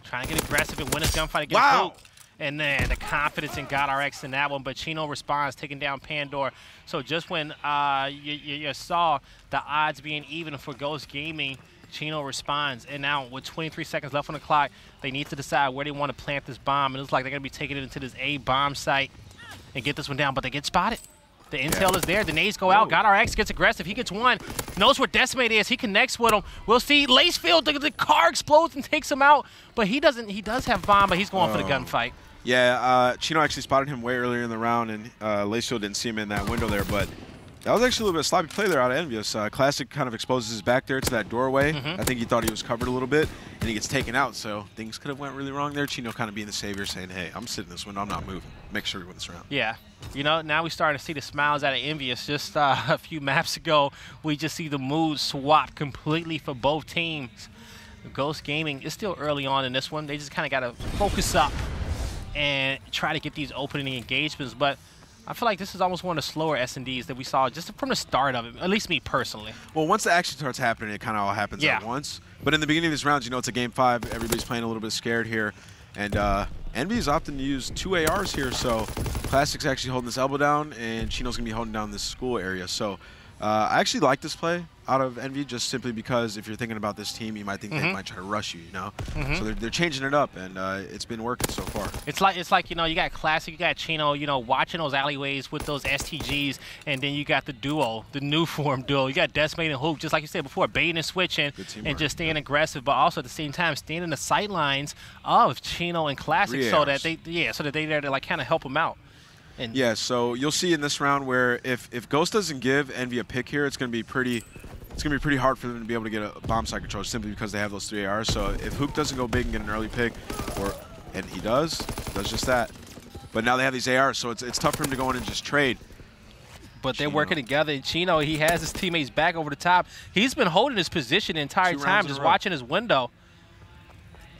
Speaker 1: Trying to get aggressive and win his gunfight against Hook. And then the confidence in GodRx in that one, but Chino responds, taking down Pandora. So just when you saw the odds being even for Ghost Gaming, Chino responds. And now with 23 seconds left on the clock, they need to decide where they want to plant this bomb. And it looks like they're going to be taking it into this A bomb site and get this one down, but they get spotted. The intel is there. The nades go out. GodRx gets aggressive. He gets one. Knows where Decimate is. He connects with him. We'll see Lacefield. The car explodes and takes him out. But he doesn't. He does have bomb, but he's going for the gunfight.
Speaker 2: Yeah, Chino actually spotted him way earlier in the round, and Lacefield didn't see him in that window there. But that was actually a little bit of sloppy play there out of EnVyUs. Classic kind of exposes his back there to that doorway. I think he thought he was covered a little bit, and he gets taken out. So things could have went really wrong there. Chino kind of being the savior, saying, hey, I'm sitting in this window. I'm not moving. Make sure we win this round.
Speaker 1: Yeah. Now we're starting to see the smiles out of EnVyUs. Just a few maps ago, we just see the mood swap completely for both teams. Ghost Gaming is still early on in this one. They just kind of got to focus up and try to get these opening engagements. But I feel like this is almost one of the slower S&Ds that we saw just from the start of it, at least me personally.
Speaker 2: Well, once the action starts happening, it kind of all happens at once. But in the beginning of these rounds, it's a game 5. Everybody's playing a little bit scared here. And EnVyUs often use 2 ARs here, so Classic's actually holding this elbow down, and Chino's going to be holding down this school area. So I actually like this play out of Envy, just simply because if you're thinking about this team, you might think they might try to rush you, So they're changing it up, and it's been working so far.
Speaker 1: It's like you got Classic, you got Chino, watching those alleyways with those STGs, and then you got the duo, the new form duo. You got Decimate and Hook, just like you said before, baiting and switching and just staying aggressive, but also at the same time staying in the sight lines of Chino and Classic, so that they're there to like kind of help them out. And
Speaker 2: yeah, so you'll see in this round where if Ghost doesn't give Envy a pick here, it's going to be pretty hard for them to be able to get a bomb site control simply because they have those 3 ARs. So if Hook doesn't go big and get an early pick, and he does just that. But now they have these ARs, so it's tough for him to go in and just trade.
Speaker 1: But they're working together. And Chino, he has his teammates back over the top. He's been holding his position the entire time, just watching his window.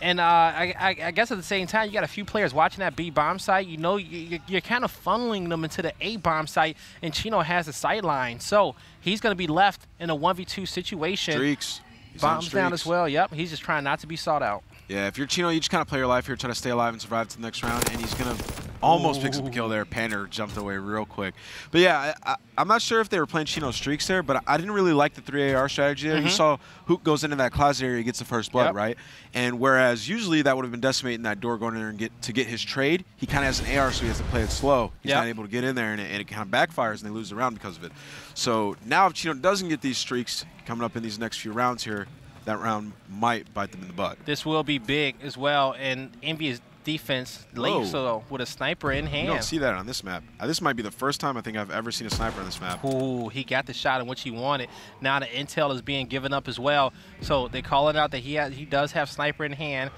Speaker 1: And I guess at the same time, you got a few players watching that B bomb site. You're kind of funneling them into the A bomb site, and Chino has the sight line. So he's going to be left in a 1v2 situation.
Speaker 2: Streaks.
Speaker 1: Bombs down as well. Yep, he's just trying not to be sought out.
Speaker 2: Yeah, if you're Chino, you just kind of play your life here, try to stay alive and survive to the next round, and he's going to Almost picks up the kill there. Panda jumped away real quick. But yeah, I'm not sure if they were playing Chino streaks there, but I didn't really like the 3 AR strategy there. You saw Hook goes into that closet area, gets the first blood, right? And whereas usually that would have been decimating that door, going in there and get his trade, he kind of has an AR, so he has to play it slow. He's not able to get in there, and it kind of backfires, and they lose the round because of it. So now if Chino doesn't get these streaks coming up in these next few rounds here, that round might bite them in the butt.
Speaker 1: This will be big as well, and EnVyUs defense late so with a sniper in hand.
Speaker 2: You don't see that on this map. This might be the first time I think I've ever seen a sniper on this map.
Speaker 1: Ooh, he got the shot in which he wanted. Now the intel is being given up as well. So they call it out that he does have sniper in hand.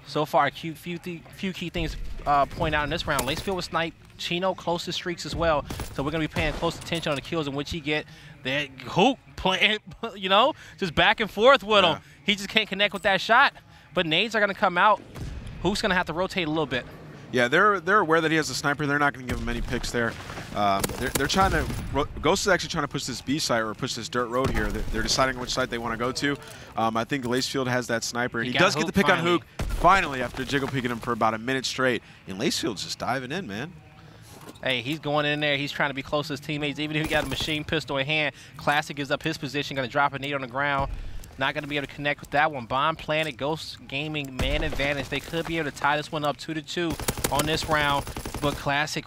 Speaker 1: So far, few key things point out in this round. Lacefield was sniped. Chino close to streaks as well. So we're going to be paying close attention on the kills in which he get. That Hook playing, you know, just back and forth with him. He just can't connect with that shot. But nades are going to come out. Hook's going to have to rotate a little bit.
Speaker 2: Yeah, they're aware that he has a sniper. They're not going to give him any picks there. They're trying to Ghost is actually trying to push this B site or push this dirt road here. They're deciding which site they want to go to. I think Lacefield has that sniper, and he does get the pick on Hook finally after jiggle peeking him for about a minute straight. And Lacefield's just diving in, man.
Speaker 1: Hey, he's going in there. He's trying to be close to his teammates. Even if he got a machine pistol in hand, Classic gives up his position, going to drop a nade on the ground. Not going to be able to connect with that one. Bomb planted, Ghost Gaming, man advantage. They could be able to tie this one up 2-2 on this round. But Classic,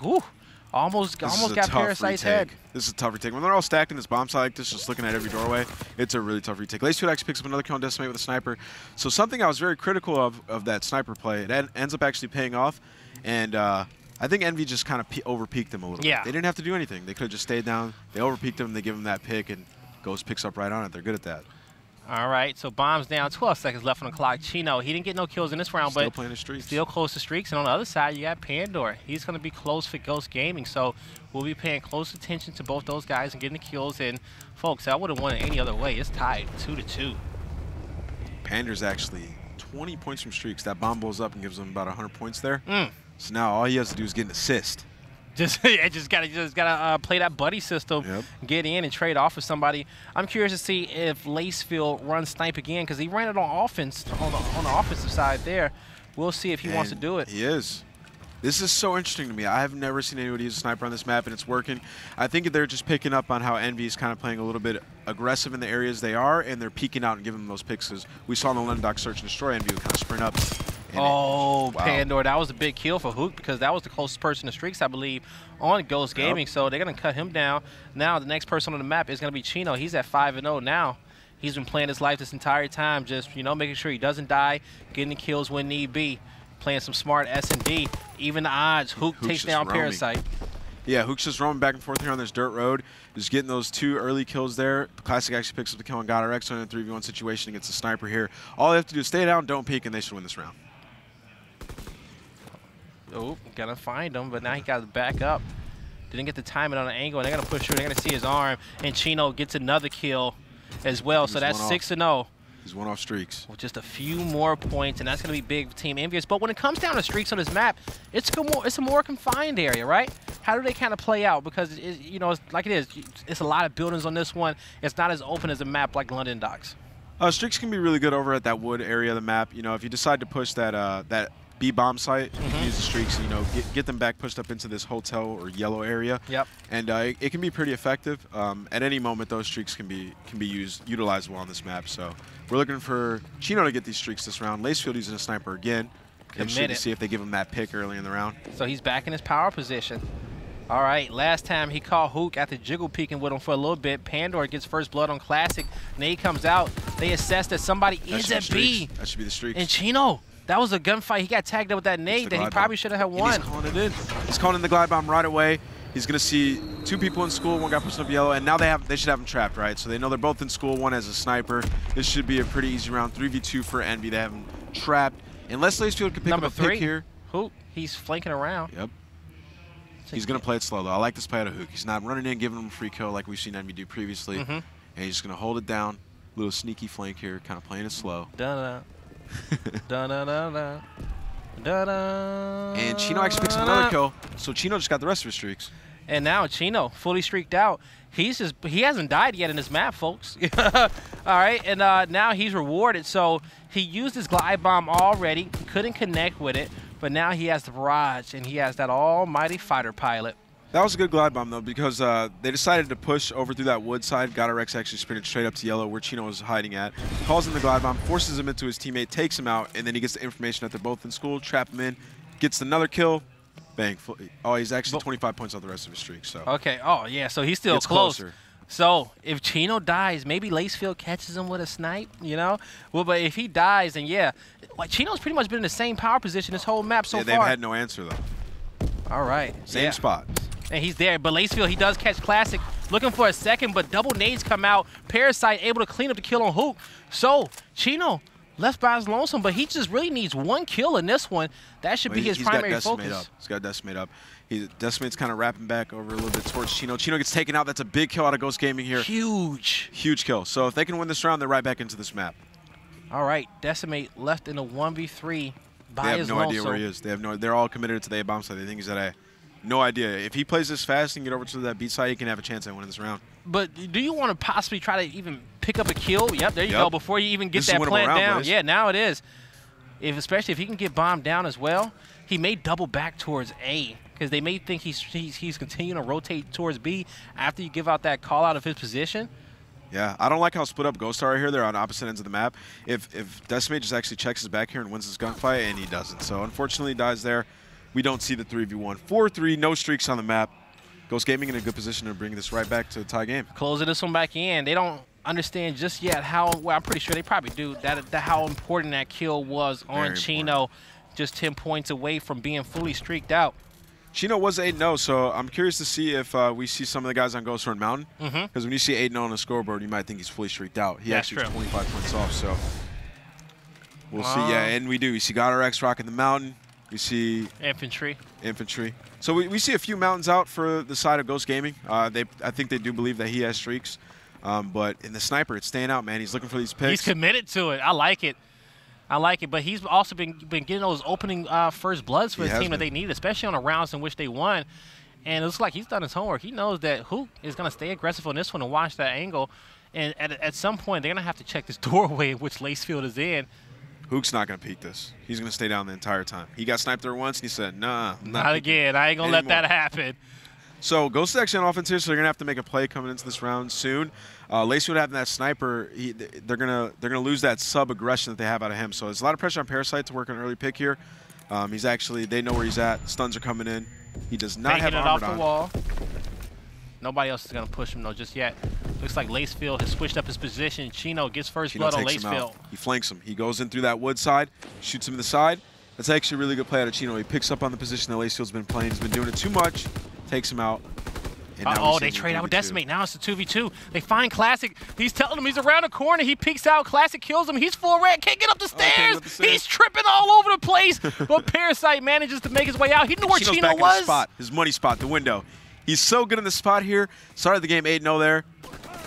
Speaker 1: almost got Parasite's head.
Speaker 2: This is a tough retake. When they're all stacked in this bomb site like this, just looking at every doorway, it's a really tough retake. Lacefield actually picks up another kill on Decimate with a sniper. So something I was very critical of that sniper play, it ends up actually paying off. And I think EnVy just kind of over-peaked them a little bit. They didn't have to do anything. They could have just stayed down. They over-peaked them, they give them that pick, and Ghost picks up right on it. They're good at that.
Speaker 1: All right, so bombs down, 12 seconds left on the clock. Chino, he didn't get no kills in this round,
Speaker 2: but playing the streaks.
Speaker 1: Still close to streaks. And on the other side, you got Pandora. He's going to be close for Ghost Gaming, so we'll be paying close attention to both those guys and getting the kills. And folks, I wouldn't want it any other way. It's tied 2-2.
Speaker 2: Panda's actually 20 points from streaks. That bomb blows up and gives him about 100 points there. So now all he has to do is get an assist. Just
Speaker 1: gotta play that buddy system, get in and trade off with somebody. I'm curious to see if Lacefield runs snipe again because he ran it on offense on the offensive side there. We'll see if he wants to do it.
Speaker 2: He is. This is so interesting to me. I have never seen anybody use a sniper on this map, and it's working. I think they're just picking up on how EnVy is kind of playing a little bit aggressive in the areas they are, and they're peeking out and giving them those picks. Because we saw in the London Dock Search and Destroy, EnVy would kind of sprint up.
Speaker 1: Pandora, that was a big kill for Hook because that was the closest person to streaks, I believe, on Ghost Gaming. So they're going to cut him down. Now the next person on the map is going to be Chino. He's at 5-0 now. He's been playing his life this entire time, just, you know, making sure he doesn't die, getting the kills when need be. Playing some smart S&D. Even the odds, Hook takes down Parasite.
Speaker 2: Yeah, Hook's just roaming back and forth here on this dirt road. Just getting those 2 early kills there. Classic actually picks up the kill on God RX on a 3v1 situation against the sniper here. All they have to do is stay down, don't peek, and they should win this round.
Speaker 1: Oh, gonna find him, but now he got to back up. Didn't get the timing on the angle, and they're gonna push through. They're gonna see his arm, and Chino gets another kill as well. So that's 6-0.
Speaker 2: He's one off streaks.
Speaker 1: With just a few more points, and that's going to be big for Team EnVyUs. But when it comes down to streaks on this map, it's a more confined area, right? How do they kind of play out? Because, you know, it's like it is. It's a lot of buildings on this one. It's not as open as a map like London Docks.
Speaker 2: Streaks can be really good over at that wood area of the map. You know, if you decide to push that B bomb site, you can use the streaks, you know, get them back pushed up into this hotel or yellow area. And it can be pretty effective. At any moment, those streaks can be utilized well on this map. So we're looking for Chino to get these streaks this round. Lacefield using a sniper again. Interested to see if they give him that pick early in the round.
Speaker 1: So he's back in his power position. All right, last time he caught Hook after jiggle peeking with him for a little bit. Pandora gets first blood on Classic. Nade comes out. They assess that somebody is at B.
Speaker 2: That should be the streaks.
Speaker 1: And Chino, that was a gunfight. He got tagged up with that nade that he probably should have had won.
Speaker 2: He's calling it in. He's calling in the glide bomb right away. He's going to see 2 people in school. One guy pushing up yellow, and now they should have him trapped, right? So they know they're both in school. One has a sniper. This should be a pretty easy round. 3v2 for EnVy. They have him trapped. Unless Lacefield can pick up a pick here.
Speaker 1: Hook, he's flanking around.
Speaker 2: Yep. He's going to play it slow, though. I like this play out of Hook. He's not running in, giving him a free kill like we've seen EnVy do previously. And he's just going to hold it down. Little sneaky flank here, kind of playing it slow.
Speaker 1: Da-da. Da-da-da-da. Da-da.
Speaker 2: And Chino actually picks up another kill, so Chino just got the rest of his streaks.
Speaker 1: And now Chino, fully streaked out. He hasn't died yet in this map, folks. All right, and now he's rewarded. So he used his glide bomb already, couldn't connect with it, but but now he has the barrage, and he has that almighty fighter pilot.
Speaker 2: That was a good glide bomb, though, because they decided to push over through that wood side. Gotarex actually sprinted straight up to yellow, where Chino was hiding at. Calls in the glide bomb, forces him into his teammate, takes him out, and then he gets the information that they're both in school, trap him in, gets another kill, bang. Oh, he's actually 25 points off the rest of his streak. So
Speaker 1: okay. Oh, yeah, so he's still close. Closer. So if Chino dies, maybe Lacefield catches him with a snipe, you know? Well, but if he dies, then yeah. Like, Chino's pretty much been in the same power position this whole map so far.
Speaker 2: They've had no answer, though.
Speaker 1: All right.
Speaker 2: Same spot.
Speaker 1: And he's there, but Lacefield, he does catch Classic, looking for a second, but double nades come out. Parasite able to clean up the kill on Hook. So Chino left by his lonesome, but he just really needs one kill in this one. That should be his primary focus.
Speaker 2: He's got Decimate up. Decimate's kind of wrapping back over a little bit towards Chino. Chino gets taken out. That's a big kill out of Ghost Gaming here.
Speaker 1: Huge.
Speaker 2: Huge kill. So if they can win this round, they're right back into this map.
Speaker 1: All right, Decimate left in a 1v3 by his
Speaker 2: They have no idea where he is. They have no. They're all committed to the A-bomb side. They think he's at A. No idea. If he plays this fast and get over to that B side, he can have a chance at winning this round.
Speaker 1: But do you want to possibly try to even pick up a kill? Yep, there you go. Before you even get that plant down.
Speaker 2: Boys.
Speaker 1: Yeah, now it is. Especially if he can get bombed down as well, he may double back towards A because they may think he's continuing to rotate towards B after you give out that call out of his position.
Speaker 2: Yeah, I don't like how split up Ghosts are here. They're on opposite ends of the map. If Decimate just actually checks his back here and wins this gunfight, and he doesn't. So unfortunately, he dies there. We don't see the 3v1. 4-3, no streaks on the map. Ghost Gaming in a good position to bring this right back to a tie game.
Speaker 1: Closing this one back in. They don't understand just yet how, well, I'm pretty sure they probably do, that how important that kill was on Chino. Just 10 points away from being fully streaked out.
Speaker 2: Chino was 8-0, so I'm curious to see if we see some of the guys on Ghost Run Mountain. Because when you see 8-0 on the scoreboard, you might think he's fully streaked out. He actually was 25 points off, so we'll see. Yeah, and we do. You see Gotarex rocking the mountain. We see
Speaker 1: infantry.
Speaker 2: So we see a few mountains out for the side of Ghost Gaming. I think they do believe that he has streaks. But in the sniper, it's staying out, man. He's looking for these picks.
Speaker 1: He's committed to it. I like it. But he's also been getting those opening first bloods for the team that they need, especially on the rounds in which they won. And it looks like he's done his homework. He knows that Hook is going to stay aggressive on this one and watch that angle. And at some point, they're going to have to check this doorway in which Lacefield is in.
Speaker 2: Hook's not going to peek this. He's going to stay down the entire time. He got sniped there once, and he said, nah.
Speaker 1: Not again. I ain't going to let that happen.
Speaker 2: So Ghost is actually on offense here, so they're going to have to make a play coming into this round soon. Lacefield having that sniper, they're gonna lose that sub-aggression that they have out of him. So there's a lot of pressure on Parasite to work an early pick here. They know where he's at. Stuns are coming in. He does not have armor on.
Speaker 1: Off the wall. Nobody else is going to push him, though, just yet. Looks like Lacefield has switched up his position. Chino gets first blood on Lacefield.
Speaker 2: He flanks him. He goes in through that wood side, shoots him in the side. That's actually a really good play out of Chino. He picks up on the position that Lacefield's been playing. He's been doing it too much. Takes him out.
Speaker 1: They trade out with Decimate. Now it's a 2v2. They find Classic. He's telling him he's around the corner. He peeks out. Classic kills him. He's full red. Can't get up the stairs. He's tripping all over the place. But Parasite manages to make his way out. He knew where Chino was.
Speaker 2: His spot, his money spot, the window. He's so good in the spot here. Started the game 8-0 there.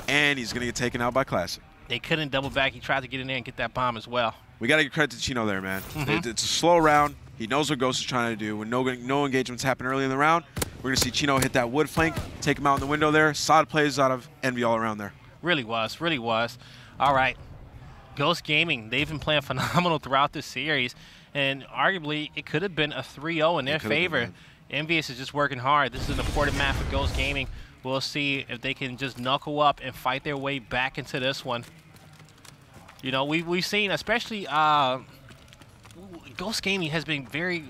Speaker 2: And he's going to get taken out by Classic.
Speaker 1: They couldn't double back. He tried to get in there and get that bomb as well.
Speaker 2: We got to give credit to Chino there, man. It's a slow round. He knows what Ghost is trying to do. When no engagements happen early in the round, we're going to see Chino hit that wood flank, take him out in the window there. Solid plays out of Envy all around there.
Speaker 1: Really was. All right. Ghost Gaming, they've been playing phenomenal throughout this series. And arguably, it could have been a 3-0 in their favor. EnVyUs is just working hard. This is an important map for Ghost Gaming. We'll see if they can just knuckle up and fight their way back into this one. You know, we've seen, especially Ghost Gaming has been very...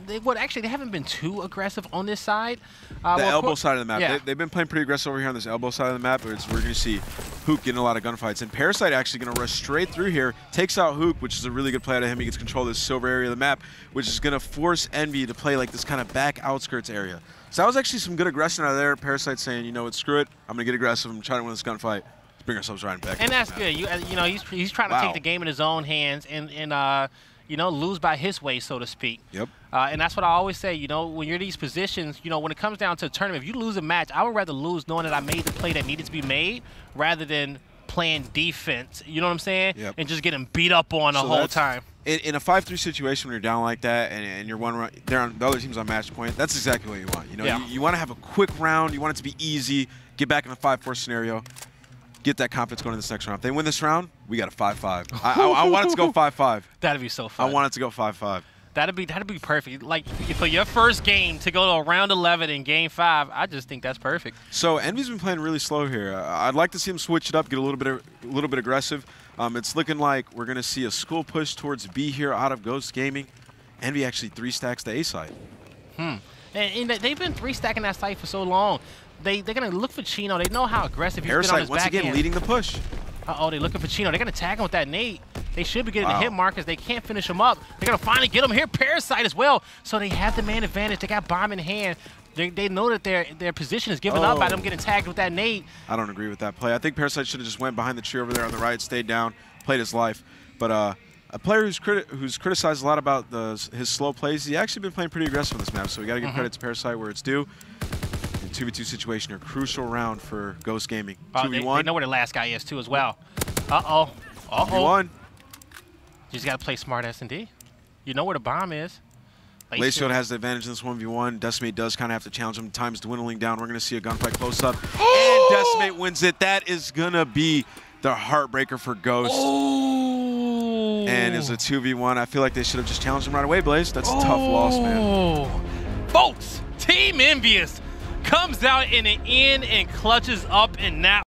Speaker 1: They haven't been too aggressive on this side.
Speaker 2: The elbow side of the map. They've been playing pretty aggressive over here on this elbow side of the map. But we're going to see Hook getting a lot of gunfights. And Parasite actually going to rush straight through here. Takes out Hook, which is a really good play out of him. He gets control of this silver area of the map, which is going to force Envy to play like this kind of back outskirts area. So that was actually some good aggression out of there. Parasite saying, you know what, screw it. I'm going to get aggressive. I'm trying to win this gunfight. Let's bring ourselves right back.
Speaker 1: And that's good. You know, he's trying to take the game in his own hands and you know, lose by his way, so to speak.
Speaker 2: Yep.
Speaker 1: And that's what I always say, you know, when you're in these positions, you know, when it comes down to a tournament, if you lose a match, I would rather lose knowing that I made the play that needed to be made rather than playing defense, you know what I'm saying?
Speaker 2: Yep.
Speaker 1: And just getting beat up on the whole time.
Speaker 2: In a 5-3 situation when you're down like that and you're one round, the other team's on match point, that's exactly what you want. You know, you want to have a quick round, you want it to be easy, get back in a 5-4 scenario. Get that confidence going in this next round. If they win this round, we got a 5-5. I want it to go 5-5.
Speaker 1: That'd be so fun.
Speaker 2: I want it to go 5-5.
Speaker 1: That'd be perfect. Like for your first game to go to a round 11 in game 5, I just think that's perfect.
Speaker 2: So EnVyUs been playing really slow here. I'd like to see him switch it up, get a little bit aggressive. It's looking like we're gonna see a school push towards B here out of Ghost Gaming. EnVy actually 3 stacks the A side.
Speaker 1: And they've been 3 stacking that site for so long. They're gonna look for Chino. They know how aggressive he's been on his
Speaker 2: once
Speaker 1: back
Speaker 2: again
Speaker 1: end.
Speaker 2: leading the push.
Speaker 1: They're looking for Chino. They're gonna tag him with that nade. They should be getting the hit markers. They can't finish him up. They're gonna finally get him here. Parasite as well. So they have the man advantage. They got bomb in hand. They know that their position is given up by them getting tagged with that nade.
Speaker 2: I don't agree with that play. I think Parasite should have just went behind the tree over there on the right, stayed down, played his life. But a player who's criticized a lot about his slow plays, he's actually been playing pretty aggressive on this map. So we got to give credit to Parasite where it's due. 2v2 situation, a crucial round for Ghost Gaming. 2v1.
Speaker 1: They know where the last guy is too as well. Uh-oh.
Speaker 2: 2v1.
Speaker 1: You just got to play smart S&D. You know where the bomb is.
Speaker 2: Lacefield has the advantage in this 1v1. Decimate does kind of have to challenge him. Time's dwindling down. We're going to see a gunfight close up. And Decimate wins it. That is going to be the heartbreaker for Ghost. And it's a 2v1. I feel like they should have just challenged him right away, Blaze. That's a tough loss, man.
Speaker 1: Folks, Team EnVyUs comes out in the end and clutches up in that